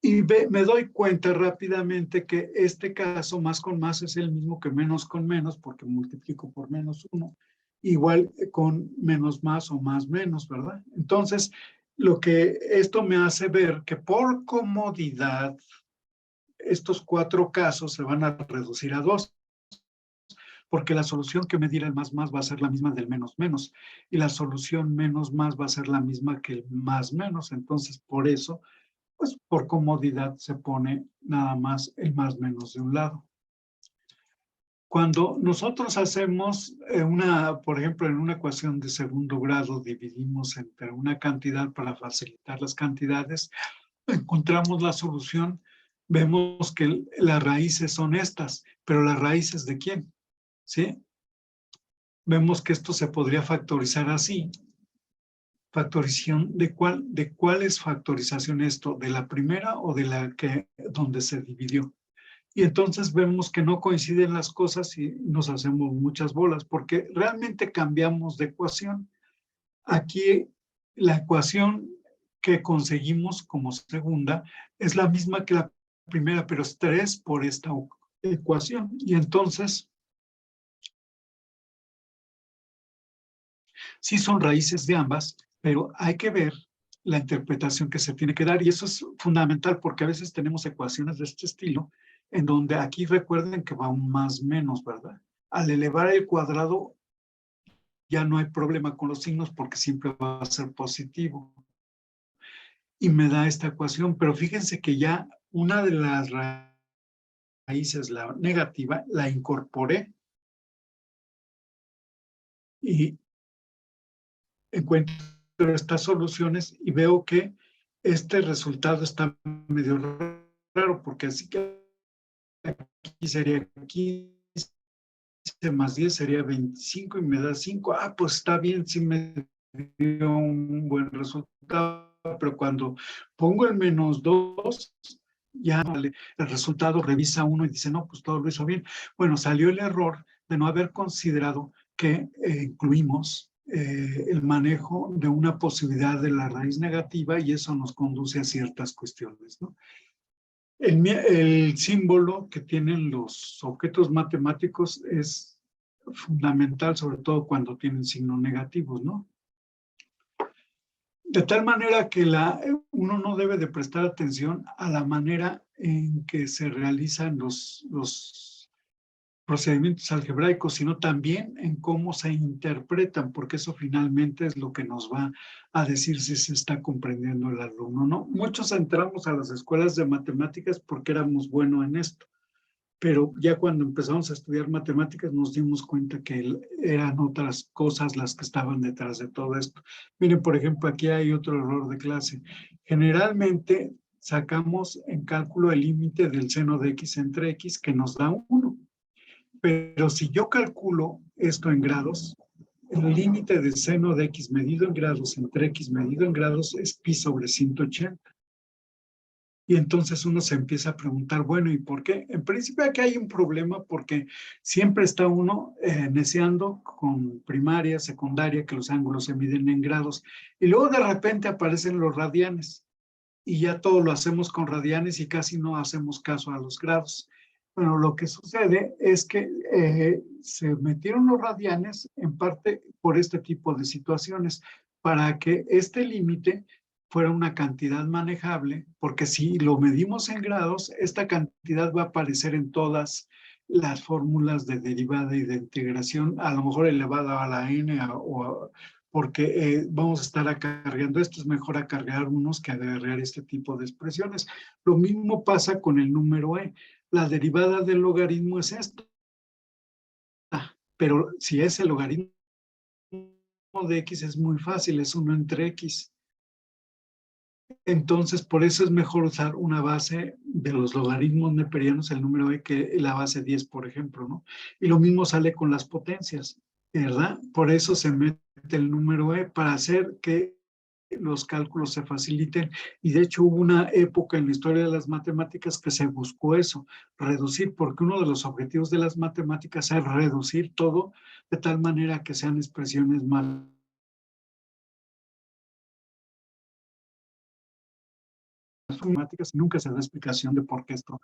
Y me doy cuenta rápidamente que este caso más con más es el mismo que menos con menos, porque multiplico por menos 1, igual con menos más o más menos, ¿verdad? Entonces, lo que esto me hace ver que por comodidad, estos 4 casos se van a reducir a 2, porque la solución que me diera el más va a ser la misma del menos menos, y la solución menos más va a ser la misma que el más menos. Entonces, por eso, pues por comodidad se pone nada más el más menos de un lado. Cuando nosotros hacemos por ejemplo, en una ecuación de segundo grado, dividimos entre una cantidad para facilitar las cantidades, encontramos la solución, vemos que las raíces son estas, pero las raíces ¿de quién? ¿Sí? Vemos que esto se podría factorizar así. Factorización, ¿de cuál es factorización esto? ¿De la primera o de la que donde se dividió? Y entonces vemos que no coinciden las cosas y nos hacemos muchas bolas, porque realmente cambiamos de ecuación. Aquí la ecuación que conseguimos como segunda es la misma que la primera, pero es 3 por esta ecuación. Y entonces, sí son raíces de ambas, pero hay que ver la interpretación que se tiene que dar, y eso es fundamental porque a veces tenemos ecuaciones de este estilo en donde aquí recuerden que va un más menos, ¿verdad? Al elevar el cuadrado ya no hay problema con los signos porque siempre va a ser positivo. Y me da esta ecuación, pero fíjense que ya una de las raíces, la negativa, la incorporé y encuentro estas soluciones y veo que este resultado está medio raro porque así que aquí sería 15 más 10 sería 25 y me da 5. Pues está bien, sí me dio un buen resultado. pero cuando pongo el -2, ya el resultado revisa uno y dice, no, pues todo lo hizo bien. Bueno, salió el error de no haber considerado que incluimos el manejo de una posibilidad de la raíz negativa y eso nos conduce a ciertas cuestiones, ¿no? El símbolo que tienen los objetos matemáticos es fundamental, sobre todo cuando tienen signos negativos, ¿no? De tal manera que uno no debe de prestar atención a la manera en que se realizan los procedimientos algebraicos, sino también en cómo se interpretan, porque eso finalmente es lo que nos va a decir si se está comprendiendo el alumno, ¿no? Muchos entramos a las escuelas de matemáticas porque éramos buenos en esto, pero ya cuando empezamos a estudiar matemáticas nos dimos cuenta que eran otras cosas las que estaban detrás de todo esto. Miren, por ejemplo, aquí hay otro error de clase. Generalmente sacamos en cálculo el límite del seno de x entre x, que nos da 1. Pero si yo calculo esto en grados, el límite del seno de x medido en grados entre x medido en grados es pi sobre 180. Y entonces uno se empieza a preguntar, bueno, ¿y por qué? En principio aquí hay un problema porque siempre está uno neciando con primaria, secundaria, que los ángulos se miden en grados. Y luego de repente aparecen los radianes. Y ya todo lo hacemos con radianes y casi no hacemos caso a los grados. Bueno, lo que sucede es que se metieron los radianes en parte por este tipo de situaciones, para que este límite fuera una cantidad manejable, porque si lo medimos en grados, esta cantidad va a aparecer en todas las fórmulas de derivada y de integración, a lo mejor elevada a la n porque vamos a estar acarreando esto, es mejor acarrear unos que agarrar este tipo de expresiones. Lo mismo pasa con el número e. La derivada del logaritmo es esto. Pero si es el logaritmo de x es muy fácil, es 1 entre x. Entonces, por eso es mejor usar una base de los logaritmos neperianos, el número e, que la base 10, por ejemplo, ¿no? Y lo mismo sale con las potencias, ¿verdad? Por eso se mete el número e, para hacer que los cálculos se faciliten. Y de hecho hubo una época en la historia de las matemáticas que se buscó eso, reducir, porque uno de los objetivos de las matemáticas es reducir todo de tal manera que sean expresiones más matemáticas, y nunca se da explicación de por qué esto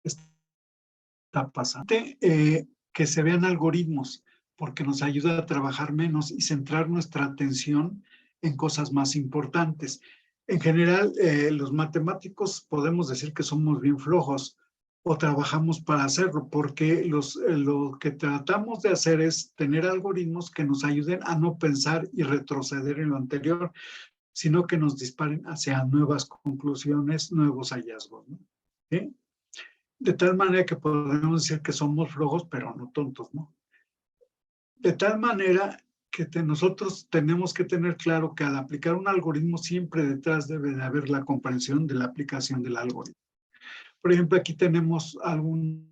está pasando. Que se vean algoritmos, porque nos ayuda a trabajar menos y centrar nuestra atención en cosas más importantes. En general, los matemáticos podemos decir que somos bien flojos o trabajamos para hacerlo, porque lo que tratamos de hacer es tener algoritmos que nos ayuden a no pensar y retroceder en lo anterior, sino que nos disparen hacia nuevas conclusiones, nuevos hallazgos, ¿no? ¿Sí? De tal manera que podemos decir que somos flojos, pero no tontos, ¿no? De tal manera que nosotros tenemos que tener claro que al aplicar un algoritmo siempre detrás debe de haber la comprensión de la aplicación del algoritmo. Por ejemplo, aquí tenemos algunos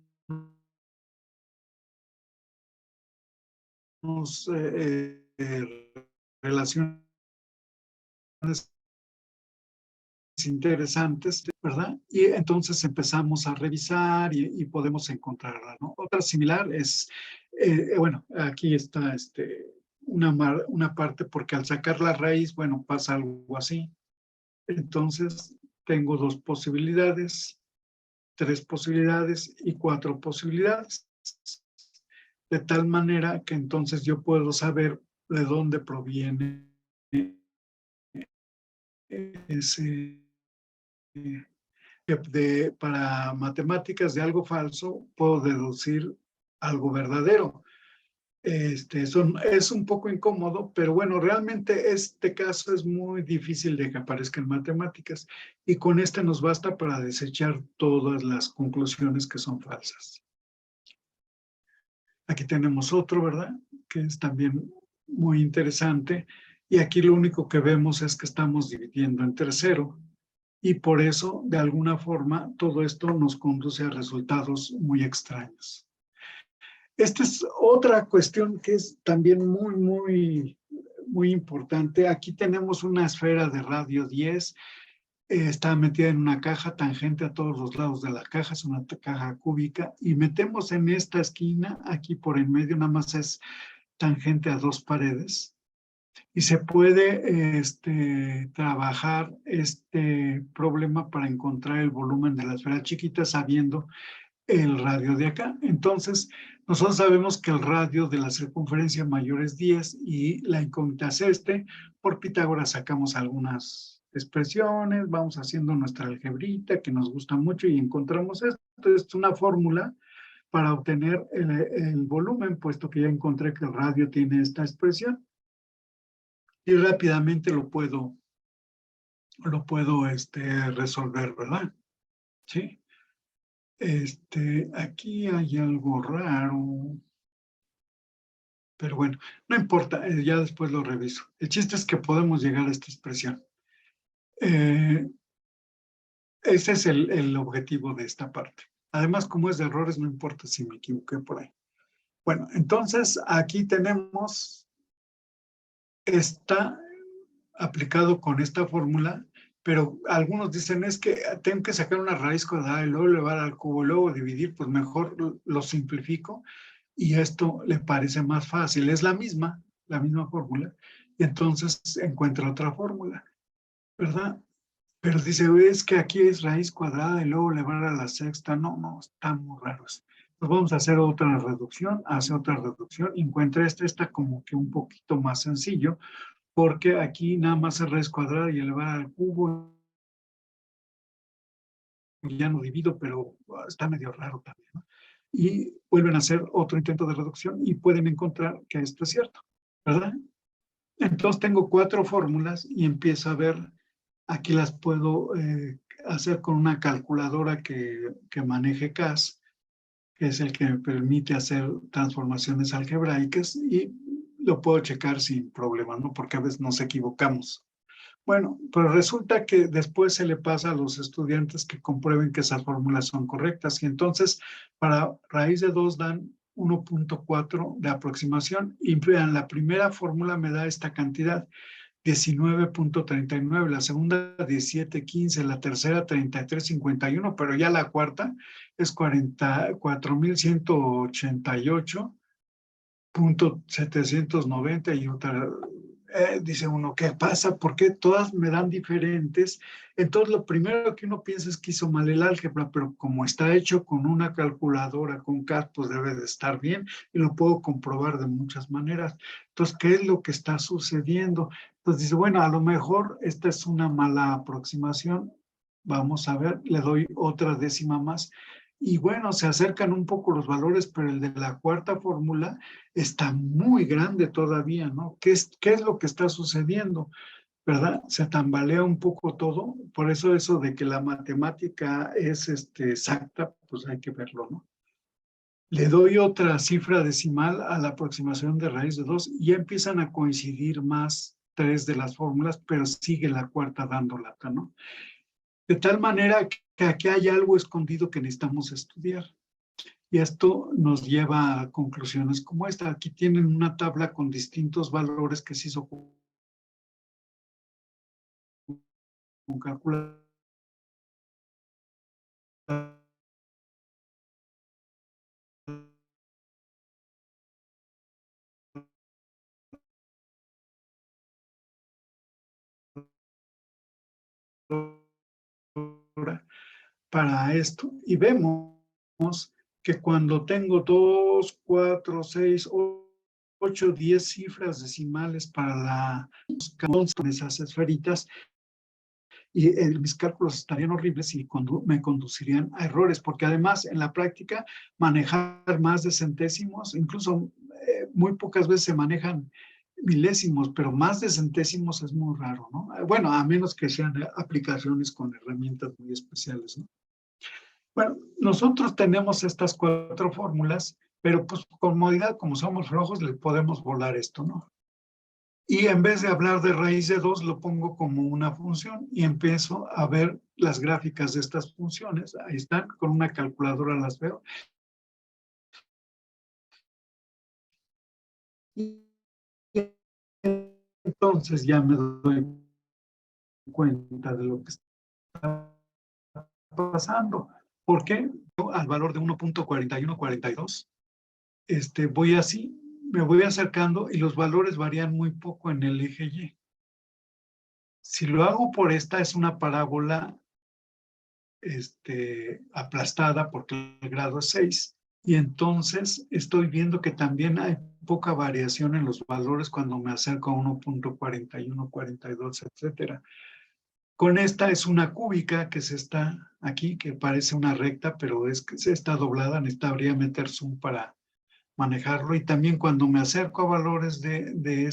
relaciones interesantes, ¿verdad? Y entonces empezamos a revisar y podemos encontrarla, ¿no? Otra similar es, bueno, aquí está una parte, porque al sacar la raíz, bueno, pasa algo así. Entonces, tengo 2 posibilidades, 3 posibilidades y 4 posibilidades. De tal manera que entonces yo puedo saber de dónde proviene ese... para matemáticas de algo falso, puedo deducir algo verdadero. Eso es un poco incómodo, pero bueno, realmente este caso es muy difícil de que aparezca en matemáticas y con este nos basta para desechar todas las conclusiones que son falsas. Aquí tenemos otro, ¿verdad? Que es también muy interesante y aquí lo único que vemos es que estamos dividiendo entre 0. Y por eso, de alguna forma, todo esto nos conduce a resultados muy extraños. Esta es otra cuestión que es también muy muy importante. Aquí tenemos una esfera de radio 10. Está metida en una caja tangente a todos los lados de la caja, es una caja cúbica, y metemos en esta esquina, aquí por en medio, nada más es tangente a 2 paredes, y se puede trabajar este problema para encontrar el volumen de la esfera chiquita sabiendo el radio de acá. Entonces, nosotros sabemos que el radio de la circunferencia mayor es 10 y la incógnita es por Pitágoras sacamos algunas expresiones, vamos haciendo nuestra algebrita que nos gusta mucho y encontramos esto. Es una fórmula para obtener el volumen, puesto que ya encontré que el radio tiene esta expresión. Y rápidamente lo puedo resolver, ¿verdad? Sí. Aquí hay algo raro. Pero bueno, no importa, ya después lo reviso. El chiste es que podemos llegar a esta expresión. Ese es el objetivo de esta parte. Además, como es de errores, no importa si me equivoqué por ahí. Bueno, entonces aquí tenemos esta aplicado con esta fórmula, pero algunos dicen es que tengo que sacar una raíz cuadrada y luego elevar al cubo, luego dividir, pues mejor lo simplifico y esto le parece más fácil. Es la misma fórmula, y entonces encuentra otra fórmula, ¿verdad? Pero dice, es que aquí es raíz cuadrada y luego elevar a la sexta. No, están muy raros. Pues vamos a hacer otra reducción, encuentra está como que un poquito más sencillo, porque aquí nada más es raíz cuadrada y elevar al cubo. Ya no divido, pero está medio raro también, ¿no? Y vuelven a hacer otro intento de reducción y pueden encontrar que esto es cierto, ¿verdad? Entonces tengo 4 fórmulas y empiezo a ver, aquí las puedo hacer con una calculadora que maneje CAS, que es el que me permite hacer transformaciones algebraicas, y lo puedo checar sin problema, ¿no? Porque a veces nos equivocamos. Bueno, pero resulta que después se le pasa a los estudiantes que comprueben que esas fórmulas son correctas, y entonces para raíz de 2 dan 1.4 de aproximación, y vean, la primera fórmula me da esta cantidad, 19.39, la segunda 17.15, la tercera 33.51, pero ya la cuarta es 44.188.790 y otra. Dice uno, ¿qué pasa? ¿Por qué todas me dan diferentes? Entonces lo primero que uno piensa es que hizo mal el álgebra, pero como está hecho con una calculadora, con CAD, pues debe de estar bien y lo puedo comprobar de muchas maneras. Entonces, ¿qué es lo que está sucediendo? Entonces dice, bueno, a lo mejor esta es una mala aproximación. Vamos a ver, le doy otra décima más. Y bueno, se acercan un poco los valores, pero el de la cuarta fórmula está muy grande todavía, ¿no? ¿Qué es lo que está sucediendo? ¿Verdad? Se tambalea un poco todo. Por eso de que la matemática es exacta, pues hay que verlo, ¿no? Le doy otra cifra decimal a la aproximación de raíz de 2 y ya empiezan a coincidir más 3 de las fórmulas, pero sigue la cuarta dando lata, ¿no? De tal manera que aquí hay algo escondido que necesitamos estudiar. Y esto nos lleva a conclusiones como esta. Aquí tienen una tabla con distintos valores que se hizo con calculadora. Para esto, y vemos que cuando tengo 2, 4, 6, 8, 10 cifras decimales para esas esferitas, y mis cálculos estarían horribles y me conducirían a errores, porque además en la práctica manejar más de centésimos, incluso muy pocas veces se manejan milésimos, pero más de centésimos es muy raro, ¿no? Bueno, a menos que sean aplicaciones con herramientas muy especiales, ¿no? Bueno, nosotros tenemos estas 4 fórmulas, pero pues por comodidad, como somos flojos, le podemos volar esto, ¿no? Y en vez de hablar de raíz de 2, lo pongo como una función y empiezo a ver las gráficas de estas funciones. Ahí están, con una calculadora las veo. Y entonces ya me doy cuenta de lo que está pasando. ¿Por qué? Al valor de 1.4142, voy así, me voy acercando y los valores varían muy poco en el eje Y. Si lo hago por esta, es una parábola aplastada porque el grado es 6. Y entonces estoy viendo que también hay poca variación en los valores cuando me acerco a 1.41, 42, etcétera. Con esta es una cúbica que se está aquí, que parece una recta, pero es que se está doblada. Necesitaría meter zoom para manejarlo. Y también cuando me acerco a valores de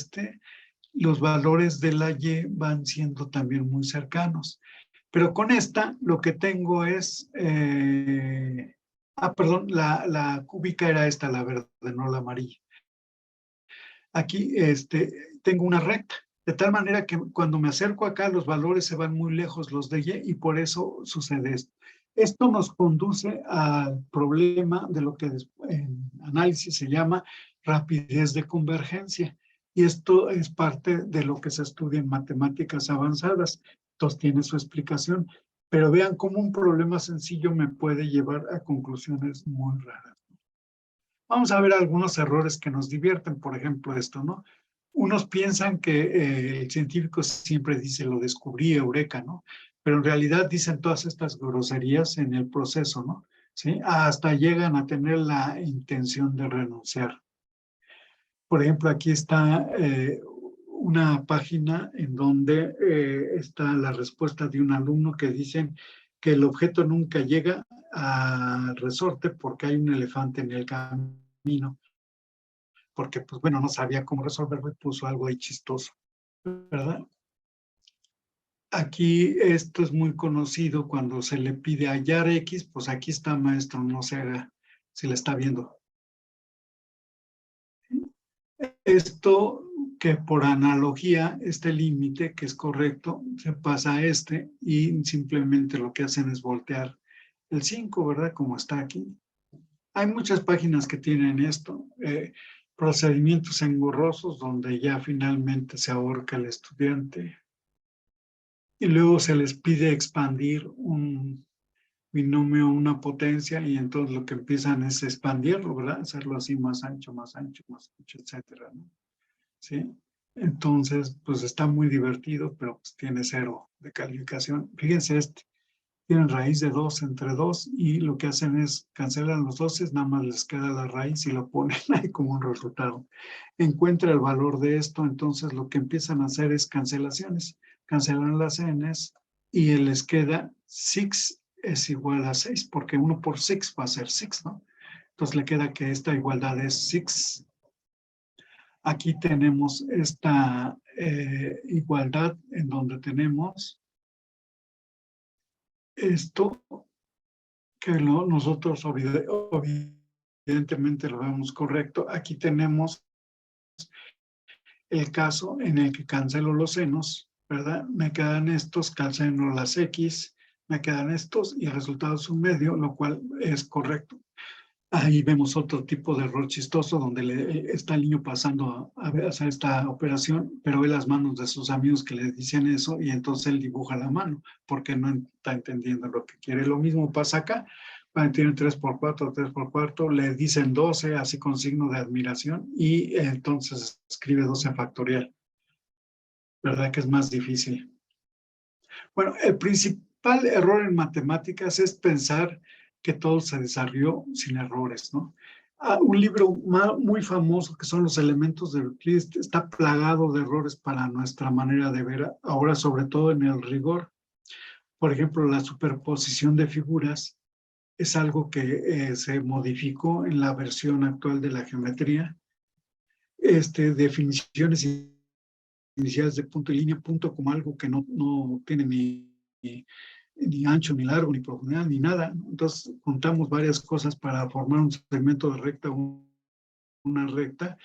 los valores de la Y van siendo también muy cercanos. Pero con esta lo que tengo es, perdón, la cúbica era esta, la verde, no la amarilla. Aquí tengo una recta, de tal manera que cuando me acerco acá los valores se van muy lejos los de Y y por eso sucede esto. Esto nos conduce al problema de lo que en análisis se llama rapidez de convergencia. Y esto es parte de lo que se estudia en matemáticas avanzadas. Entonces tiene su explicación. Pero vean cómo un problema sencillo me puede llevar a conclusiones muy raras. Vamos a ver algunos errores que nos divierten, por ejemplo esto, ¿no? Unos piensan que el científico siempre dice lo descubrí, eureka, ¿no? Pero en realidad dicen todas estas groserías en el proceso, ¿no? ¿Sí? Hasta llegan a tener la intención de renunciar. Por ejemplo, aquí está una página en donde está la respuesta de un alumno que dicen que el objeto nunca llega al resorte porque hay un elefante en el camino. Porque, pues bueno, no sabía cómo resolverlo y puso algo ahí chistoso, ¿verdad? Aquí esto es muy conocido cuando se le pide hallar X, pues aquí está, maestro, no se haga, si le está viendo. Esto que por analogía, este límite que es correcto, se pasa a y simplemente lo que hacen es voltear el 5, ¿verdad? Como está aquí. Hay muchas páginas que tienen esto, procedimientos engorrosos donde ya finalmente se ahorca el estudiante y luego se les pide expandir un binomio, una potencia, y entonces lo que empiezan es expandirlo, ¿verdad? Hacerlo así más ancho, etcétera, ¿no? ¿Sí? Entonces, pues está muy divertido, pero pues tiene 0 de calificación. Fíjense tienen raíz de 2 entre 2 y lo que hacen es cancelan los 12, nada más les queda la raíz y lo ponen ahí como un resultado. Encuentra el valor de esto, entonces lo que empiezan a hacer es cancelaciones. Cancelan las n's y les queda 6 es igual a 6, porque 1 por 6 va a ser 6, ¿no? Entonces le queda que esta igualdad es 6. Aquí tenemos esta igualdad en donde tenemos esto que nosotros evidentemente lo vemos correcto. Aquí tenemos el caso en el que cancelo los senos, ¿verdad? Me quedan estos, cancelo las X, me quedan estos y el resultado es un medio, lo cual es correcto. Ahí vemos otro tipo de error chistoso donde está el niño pasando a hacer esta operación, pero ve las manos de sus amigos que le dicen eso y entonces él dibuja la mano porque no está entendiendo lo que quiere. Lo mismo pasa acá. Tiene 3×4, 3×4, le dicen 12, así con signo de admiración, y entonces escribe 12 factorial. ¿Verdad que es más difícil? Bueno, el principal error en matemáticas es pensar que todo se desarrolló sin errores, ¿no? Un libro muy famoso que son Los elementos de Euclides está plagado de errores para nuestra manera de ver ahora, sobre todo en el rigor. Por ejemplo, la superposición de figuras es algo que se modificó en la versión actual de la geometría. Definiciones iniciales de punto y línea, punto como algo que no tiene ni ancho, ni largo, ni profundidad, ni nada. Entonces, juntamos varias cosas para formar un segmento de recta, una recta,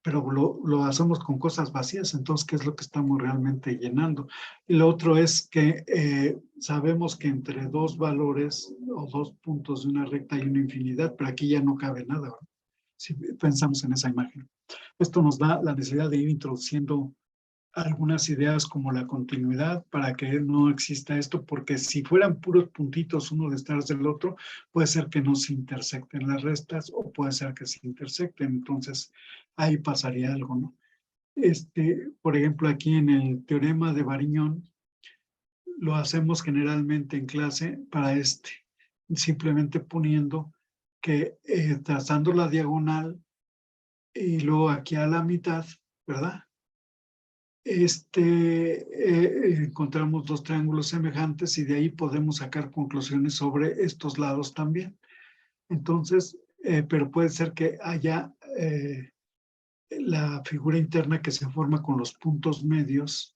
pero lo hacemos con cosas vacías. Entonces, ¿qué es lo que estamos realmente llenando? Y lo otro es que sabemos que entre dos valores o dos puntos de una recta hay una infinidad, pero aquí ya no cabe nada, ¿verdad? Si pensamos en esa imagen. Esto nos da la necesidad de ir introduciendo algunas ideas como la continuidad para que no exista esto, porque si fueran puros puntitos uno detrás del otro, puede ser que no se intersecten las restas o puede ser que se intersecten, entonces ahí pasaría algo, ¿no? Por ejemplo, aquí en el teorema de Variñón, lo hacemos generalmente en clase para simplemente poniendo que trazando la diagonal y luego aquí a la mitad, ¿verdad? Encontramos dos triángulos semejantes y de ahí podemos sacar conclusiones sobre estos lados también. Entonces, pero puede ser que haya la figura interna que se forma con los puntos medios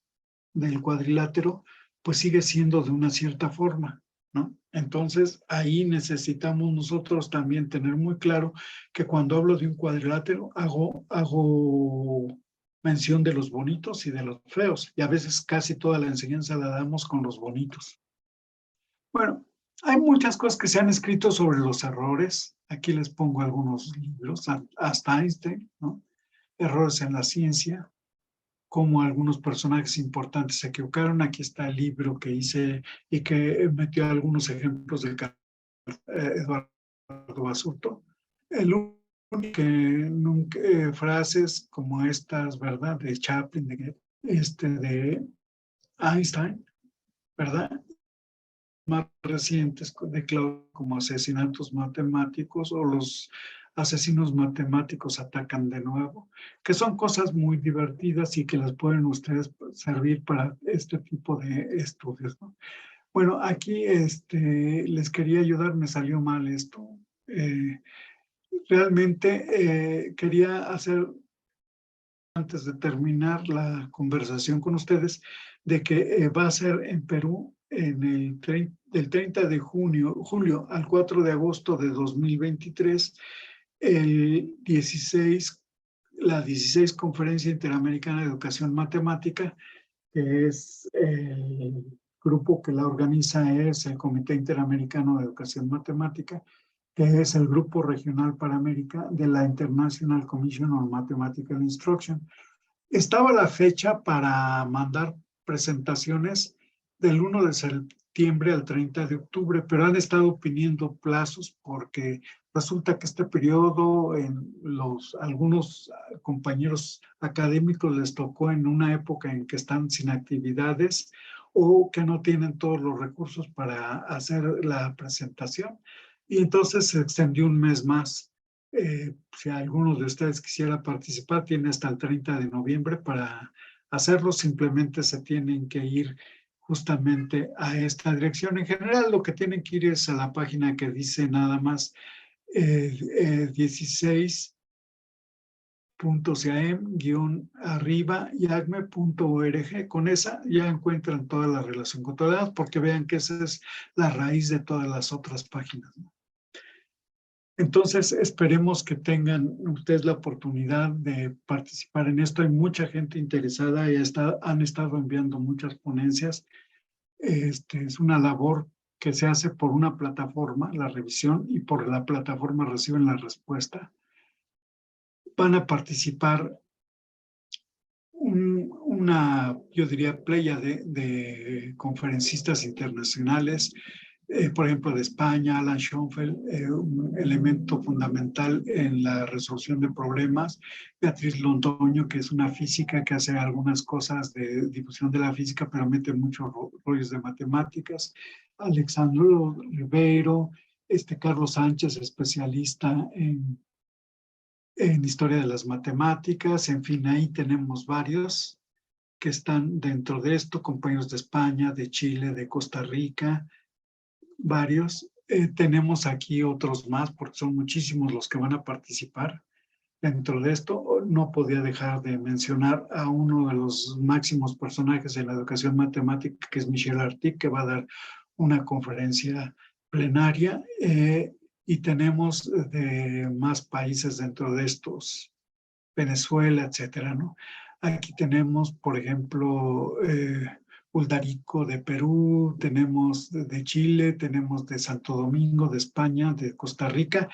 del cuadrilátero, pues sigue siendo de una cierta forma, ¿no? Entonces, ahí necesitamos nosotros también tener muy claro que cuando hablo de un cuadrilátero, hago mención de los bonitos y de los feos, y a veces casi toda la enseñanza la damos con los bonitos. Bueno, hay muchas cosas que se han escrito sobre los errores. Aquí les pongo algunos libros, hasta Einstein, ¿no? Errores en la ciencia, cómo algunos personajes importantes se equivocaron. Aquí está el libro que hice y que metió algunos ejemplos de Eduardo Basurto. El único que nunca, frases como estas, ¿verdad? De Chaplin, de Einstein, ¿verdad? Más recientes de Claudio, como asesinatos matemáticos o los asesinos matemáticos atacan de nuevo, que son cosas muy divertidas y que las pueden ustedes servir para este tipo de estudios, ¿no? Bueno, aquí les quería ayudar, me salió mal esto. Realmente quería hacer, antes de terminar la conversación con ustedes, de que va a ser en Perú del 30 de julio al 4 de agosto de 2023, la 16 Conferencia Interamericana de Educación Matemática, que es el grupo que la organiza es el Comité Interamericano de Educación Matemática, que es el Grupo Regional para América de la International Commission on Mathematical Instruction. Estaba la fecha para mandar presentaciones del 1 de septiembre al 30 de octubre, pero han estado pidiendo plazos porque resulta que este periodo algunos compañeros académicos les tocó en una época en que están sin actividades o que no tienen todos los recursos para hacer la presentación. Y entonces se extendió un mes más. Si alguno de ustedes quisiera participar, tiene hasta el 30 de noviembre para hacerlo. Simplemente se tienen que ir justamente a esta dirección. En general, lo que tienen que ir es a la página que dice nada más 16.caem-arriba-yagme.org. Con esa ya encuentran toda la relación con todas, porque vean que esa es la raíz de todas las otras páginas, ¿no? Entonces, esperemos que tengan ustedes la oportunidad de participar en esto. Hay mucha gente interesada y han estado enviando muchas ponencias. Es una labor que se hace por una plataforma, la revisión, y por la plataforma reciben la respuesta. Van a participar yo diría, playa de conferencistas internacionales, por ejemplo, de España, Alan Schoenfeld, un elemento fundamental en la resolución de problemas. Beatriz Londoño, que es una física que hace algunas cosas de difusión de la física, pero mete muchos rollos de matemáticas. Alexandro Ribeiro, Carlos Sánchez, especialista en historia de las matemáticas. En fin, ahí tenemos varios que están dentro de esto, compañeros de España, de Chile, de Costa Rica, varios. Tenemos aquí otros más, porque son muchísimos los que van a participar dentro de esto. No podía dejar de mencionar a uno de los máximos personajes de la educación matemática, que es Michel Artigue, que va a dar una conferencia plenaria, y tenemos de más países dentro de estos, Venezuela, etcétera, ¿no? Aquí tenemos, por ejemplo, Uldarico de Perú, tenemos de Chile, tenemos de Santo Domingo, de España, de Costa Rica,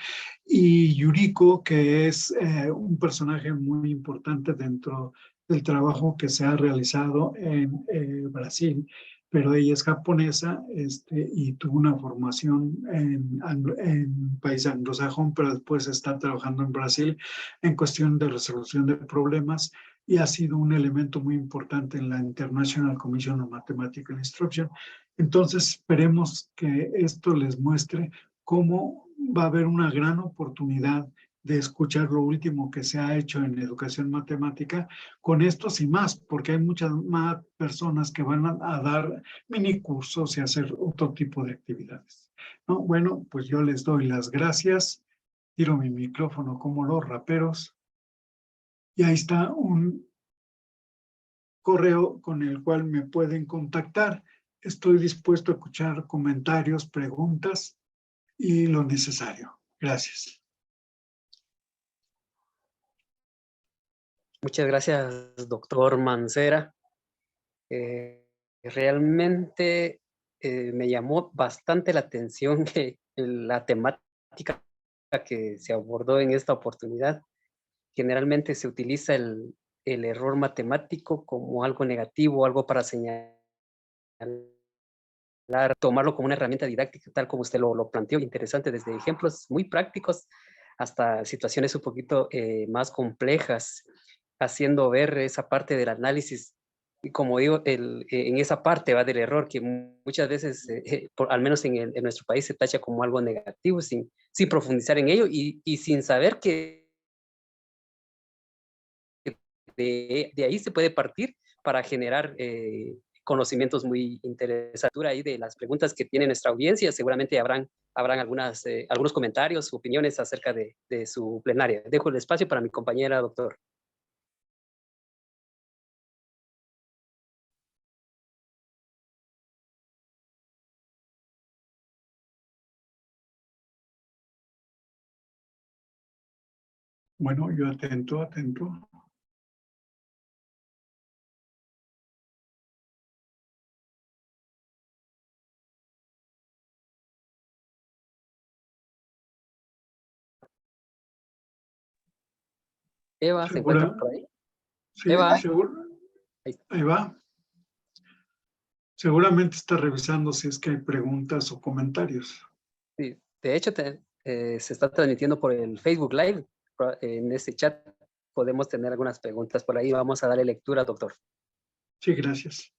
y Yuriko, que es un personaje muy importante dentro del trabajo que se ha realizado en Brasil, pero ella es japonesa y tuvo una formación en país anglosajón, pero después está trabajando en Brasil en cuestión de resolución de problemas y ha sido un elemento muy importante en la International Commission on Mathematical Instruction. Entonces, esperemos que esto les muestre cómo va a haber una gran oportunidad de escuchar lo último que se ha hecho en educación matemática con estos y más, porque hay muchas más personas que van a dar mini cursos y hacer otro tipo de actividades, ¿no? Bueno, pues yo les doy las gracias, tiro mi micrófono como los raperos y ahí está un correo con el cual me pueden contactar. Estoy dispuesto a escuchar comentarios, preguntas y lo necesario. Gracias. Muchas gracias, doctor Mancera. Realmente me llamó bastante la atención que la temática que se abordó en esta oportunidad. Generalmente se utiliza el error matemático como algo negativo, algo para señalar, tomarlo como una herramienta didáctica, tal como usted lo planteó, interesante, desde ejemplos muy prácticos hasta situaciones un poquito más complejas, haciendo ver esa parte del análisis. Y como digo, en esa parte va del error que muchas veces, al menos en nuestro país, se tacha como algo negativo sin profundizar en ello y sin saber que de ahí se puede partir para generar conocimientos muy interesantes. Ahí de las preguntas que tiene nuestra audiencia, seguramente habrán algunos comentarios, opiniones acerca de su plenaria. Dejo el espacio para mi compañera, doctor. Bueno, yo atento. Eva, ¿se encuentra por ahí? Sí, Eva. seguro. Ahí va. Seguramente está revisando si es que hay preguntas o comentarios. Sí, de hecho, se está transmitiendo por el Facebook Live. En ese chat podemos tener algunas preguntas por ahí. Vamos a darle lectura, doctor. Sí, gracias.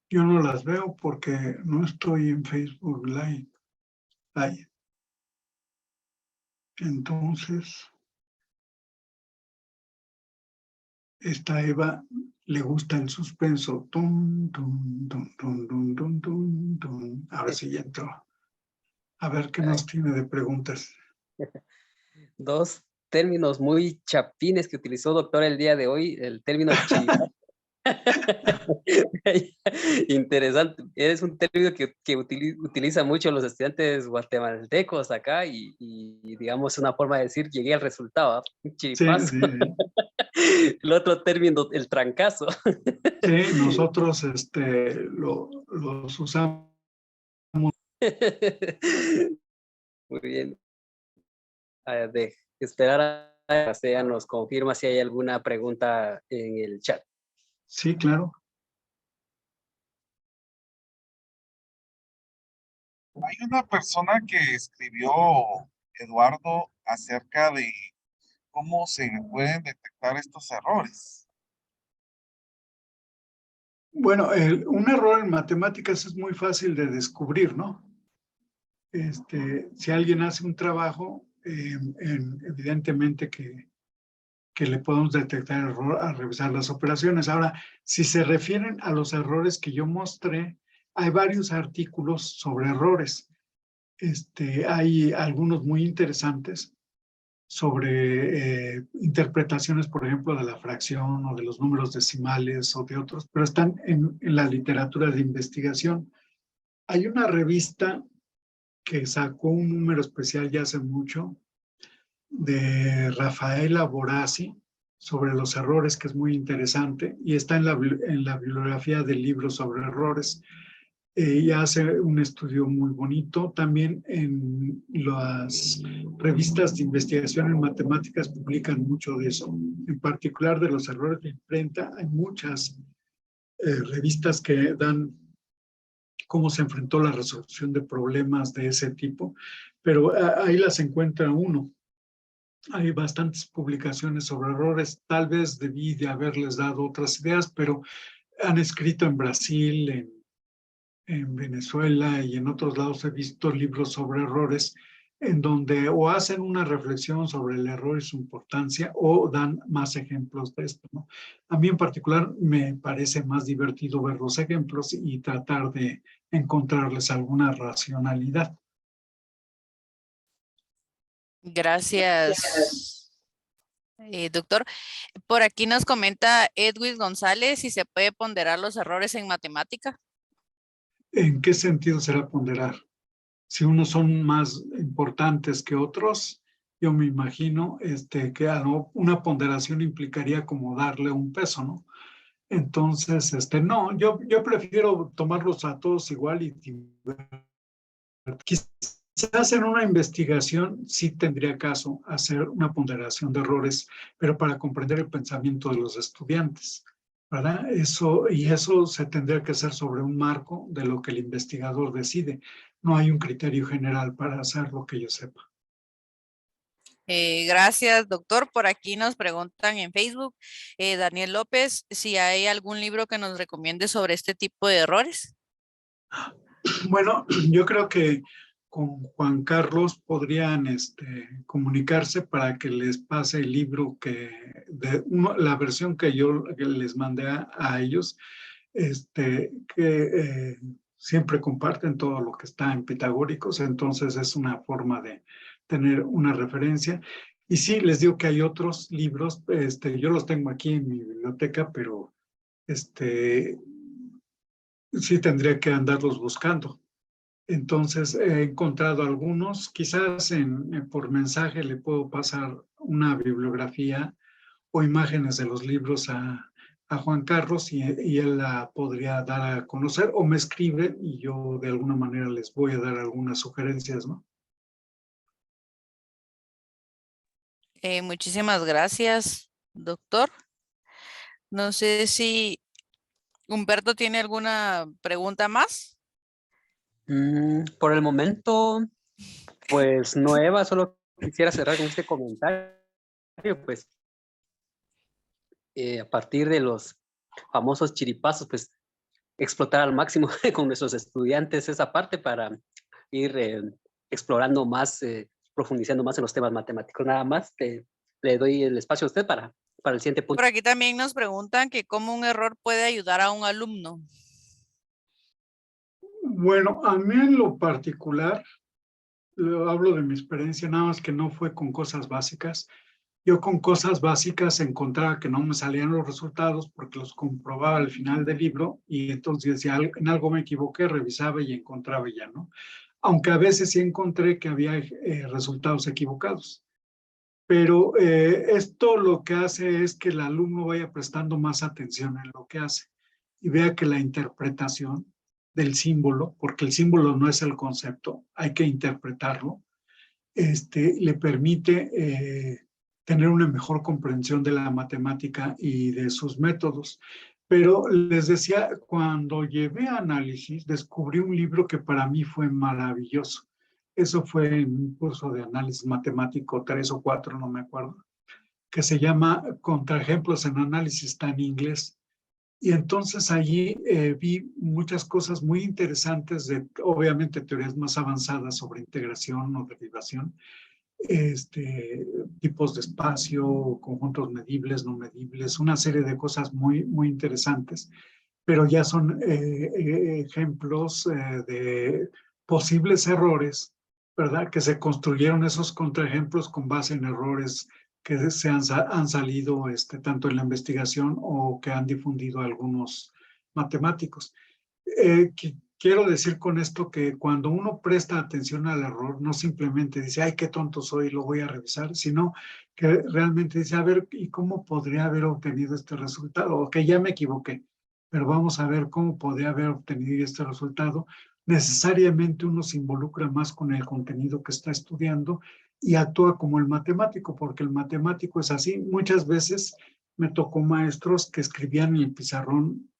Yo no las veo porque no estoy en Facebook Live. Entonces, esta Eva le gusta el suspenso. Tum, tum, tum, tum, tum, tum, tum, tum. Ahora sí ya entró. A ver qué nos tiene de preguntas. Dos términos muy chapines que utilizó doctor el día de hoy, el término chivato. Interesante, es un término que utilizan mucho los estudiantes guatemaltecos acá y digamos una forma de decir llegué al resultado, chipazo. Sí. El otro término, el trancazo. Sí, nosotros los usamos. Muy bien. De esperar a Sean nos confirma si hay alguna pregunta en el chat. Sí, claro. Hay una persona que escribió, Eduardo, acerca de cómo se pueden detectar estos errores. Bueno, un error en matemáticas es muy fácil de descubrir, ¿no? Si alguien hace un trabajo, evidentemente que le podemos detectar error al revisar las operaciones. Ahora, si se refieren a los errores que yo mostré, hay varios artículos sobre errores. Hay algunos muy interesantes sobre interpretaciones, por ejemplo, de la fracción o de los números decimales o de otros, pero están en la literatura de investigación. Hay una revista que sacó un número especial ya hace mucho de Rafaela Borasi sobre los errores, que es muy interesante, y está en la bibliografía del libro sobre errores. y hace un estudio muy bonito. También en las revistas de investigación en matemáticas publican mucho de eso, en particular de los errores de imprenta. Hay muchas revistas que dan cómo se enfrentó la resolución de problemas de ese tipo, pero ahí las encuentra uno. Hay bastantes publicaciones sobre errores. Tal vez debí de haberles dado otras ideas, pero han escrito en Brasil, en Venezuela y en otros lados he visto libros sobre errores en donde o hacen una reflexión sobre el error y su importancia o dan más ejemplos de esto, ¿no? A mí en particular me parece más divertido ver los ejemplos y tratar de encontrarles alguna racionalidad. Gracias, doctor. Por aquí nos comenta Edwin González si se puede ponderar los errores en matemática. ¿En qué sentido será ponderar? Si unos son más importantes que otros, yo me imagino que una ponderación implicaría como darle un peso, ¿no? Entonces, no, yo prefiero tomarlos a todos igual y quizás en una investigación sí tendría caso hacer una ponderación de errores, pero para comprender el pensamiento de los estudiantes, ¿verdad? Eso se tendría que hacer sobre un marco de lo que el investigador decide. No hay un criterio general para hacer lo que yo sepa. Gracias, doctor. Por aquí nos preguntan en Facebook, Daniel López, si hay algún libro que nos recomiende sobre este tipo de errores. Bueno, yo creo que con Juan Carlos podrían comunicarse para que les pase el libro la versión que que les mandé a ellos, que siempre comparten todo lo que está en Pitagóricos, entonces es una forma de tener una referencia. Y sí, les digo que hay otros libros, yo los tengo aquí en mi biblioteca, pero sí tendría que andarlos buscando. Entonces he encontrado algunos, quizás por mensaje le puedo pasar una bibliografía o imágenes de los libros a Juan Carlos y él la podría dar a conocer o me escribe y yo de alguna manera les voy a dar algunas sugerencias, ¿no? Muchísimas gracias, doctor. No sé si Humberto tiene alguna pregunta más. Por el momento, pues no, Eva, solo quisiera cerrar con este comentario, pues a partir de los famosos chiripazos, pues explotar al máximo con nuestros estudiantes esa parte para ir explorando más, profundizando más en los temas matemáticos. Nada más, le doy el espacio a usted para el siguiente punto. Por aquí también nos preguntan que cómo un error puede ayudar a un alumno. Bueno, a mí en lo particular, hablo de mi experiencia, nada más que no fue con cosas básicas. Yo con cosas básicas encontraba que no me salían los resultados porque los comprobaba al final del libro y entonces decía, en algo me equivoqué, revisaba y encontraba ya, ¿no? Aunque a veces sí encontré que había resultados equivocados. Pero esto lo que hace es que el alumno vaya prestando más atención en lo que hace y vea que la interpretación del símbolo, porque el símbolo no es el concepto, hay que interpretarlo, le permite tener una mejor comprensión de la matemática y de sus métodos. Pero les decía, cuando llevé análisis, descubrí un libro que para mí fue maravilloso. Eso fue en un curso de análisis matemático 3 o 4, no me acuerdo, que se llama Contraejemplos en análisis, está en inglés. Y entonces allí vi muchas cosas muy interesantes obviamente, teorías más avanzadas sobre integración o derivación, tipos de espacio, conjuntos medibles, no medibles, una serie de cosas muy, muy interesantes, pero ya son ejemplos de posibles errores, ¿verdad? Que se construyeron esos contraejemplos con base en errores que han salido tanto en la investigación o que han difundido algunos matemáticos. Quiero decir con esto que cuando uno presta atención al error, no simplemente dice, ay, qué tonto soy, lo voy a revisar, sino que realmente dice, a ver, ¿y cómo podría haber obtenido este resultado? O que ya me equivoqué. pero vamos a ver cómo podría haber obtenido este resultado. Necesariamente uno se involucra más con el contenido que está estudiando y actúa como el matemático, porque el matemático es así. Muchas veces me tocó maestros que escribían en el pizarrón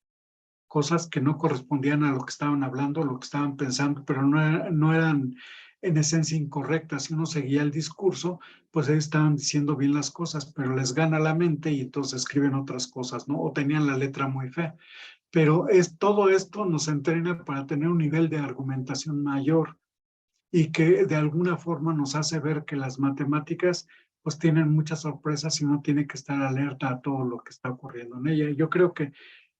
cosas que no correspondían a lo que estaban hablando, lo que estaban pensando, pero no eran en esencia incorrectas. Si uno seguía el discurso, pues ellos estaban diciendo bien las cosas, pero les gana la mente y entonces escriben otras cosas, ¿no? O tenían la letra muy fea. Pero todo esto nos entrena para tener un nivel de argumentación mayor y que de alguna forma nos hace ver que las matemáticas pues tienen muchas sorpresas y uno tiene que estar alerta a todo lo que está ocurriendo en ella. Yo creo que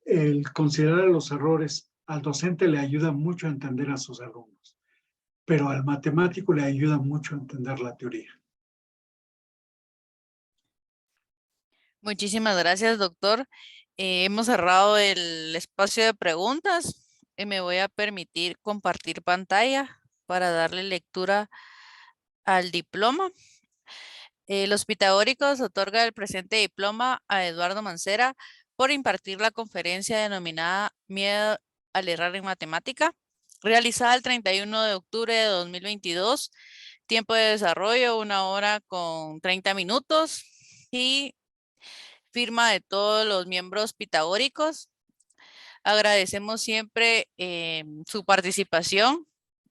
el considerar los errores al docente le ayuda mucho a entender a sus alumnos, pero al matemático le ayuda mucho a entender la teoría. Muchísimas gracias, doctor. Hemos cerrado el espacio de preguntas y me voy a permitir compartir pantalla para darle lectura al diploma. Los Pitagóricos otorga el presente diploma a Eduardo Mancera por impartir la conferencia denominada Miedo al errar en matemática, realizada el 31 de octubre de 2022. Tiempo de desarrollo, 1 hora con 30 minutos y firma de todos los miembros pitagóricos. Agradecemos siempre su participación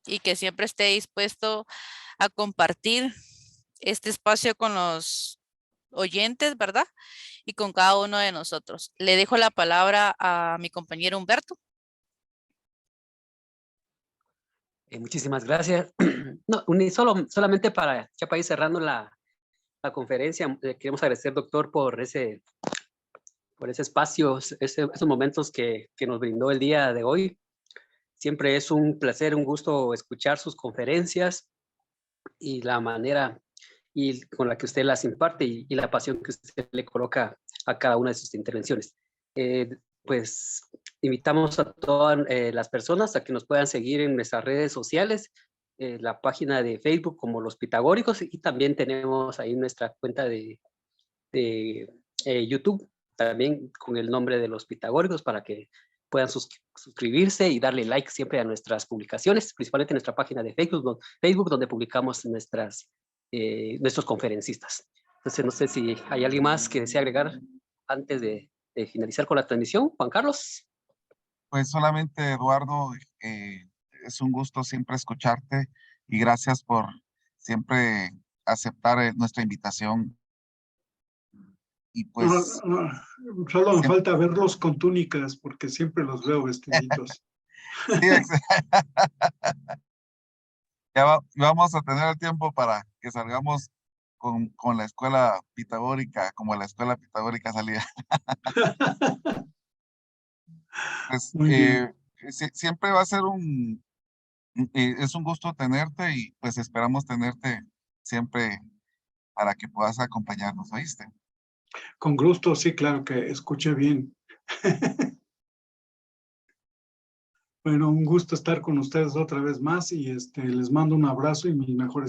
y que siempre esté dispuesto a compartir este espacio con los oyentes, ¿verdad? Y con cada uno de nosotros. Le dejo la palabra a mi compañero Humberto. Muchísimas gracias. No, solamente para ir cerrando la conferencia, queremos agradecer, doctor, por ese espacio, esos momentos que nos brindó el día de hoy. Siempre es un placer, un gusto escuchar sus conferencias y la manera con la que usted las imparte y la pasión que usted le coloca a cada una de sus intervenciones. Pues invitamos a todas las personas a que nos puedan seguir en nuestras redes sociales, la página de Facebook como Los Pitagóricos, y también tenemos ahí nuestra cuenta de YouTube, también con el nombre de Los Pitagóricos, para que puedan suscribirse y darle like siempre a nuestras publicaciones, principalmente en nuestra página de Facebook donde publicamos nuestros conferencistas. Entonces, no sé si hay alguien más que desea agregar antes de finalizar con la transmisión. Juan Carlos. Pues solamente, Eduardo, es un gusto siempre escucharte y gracias por siempre aceptar nuestra invitación. Y pues... Solo me falta verlos con túnicas porque siempre los veo vestiditos. Sí, ya vamos a tener el tiempo para que salgamos con la escuela pitagórica, como la escuela pitagórica salía. Pues siempre va a ser es un gusto tenerte y pues esperamos tenerte siempre para que puedas acompañarnos, ¿oíste? Con gusto, sí, claro que escuché bien. Bueno, un gusto estar con ustedes otra vez más y les mando un abrazo y mis mejores deseos.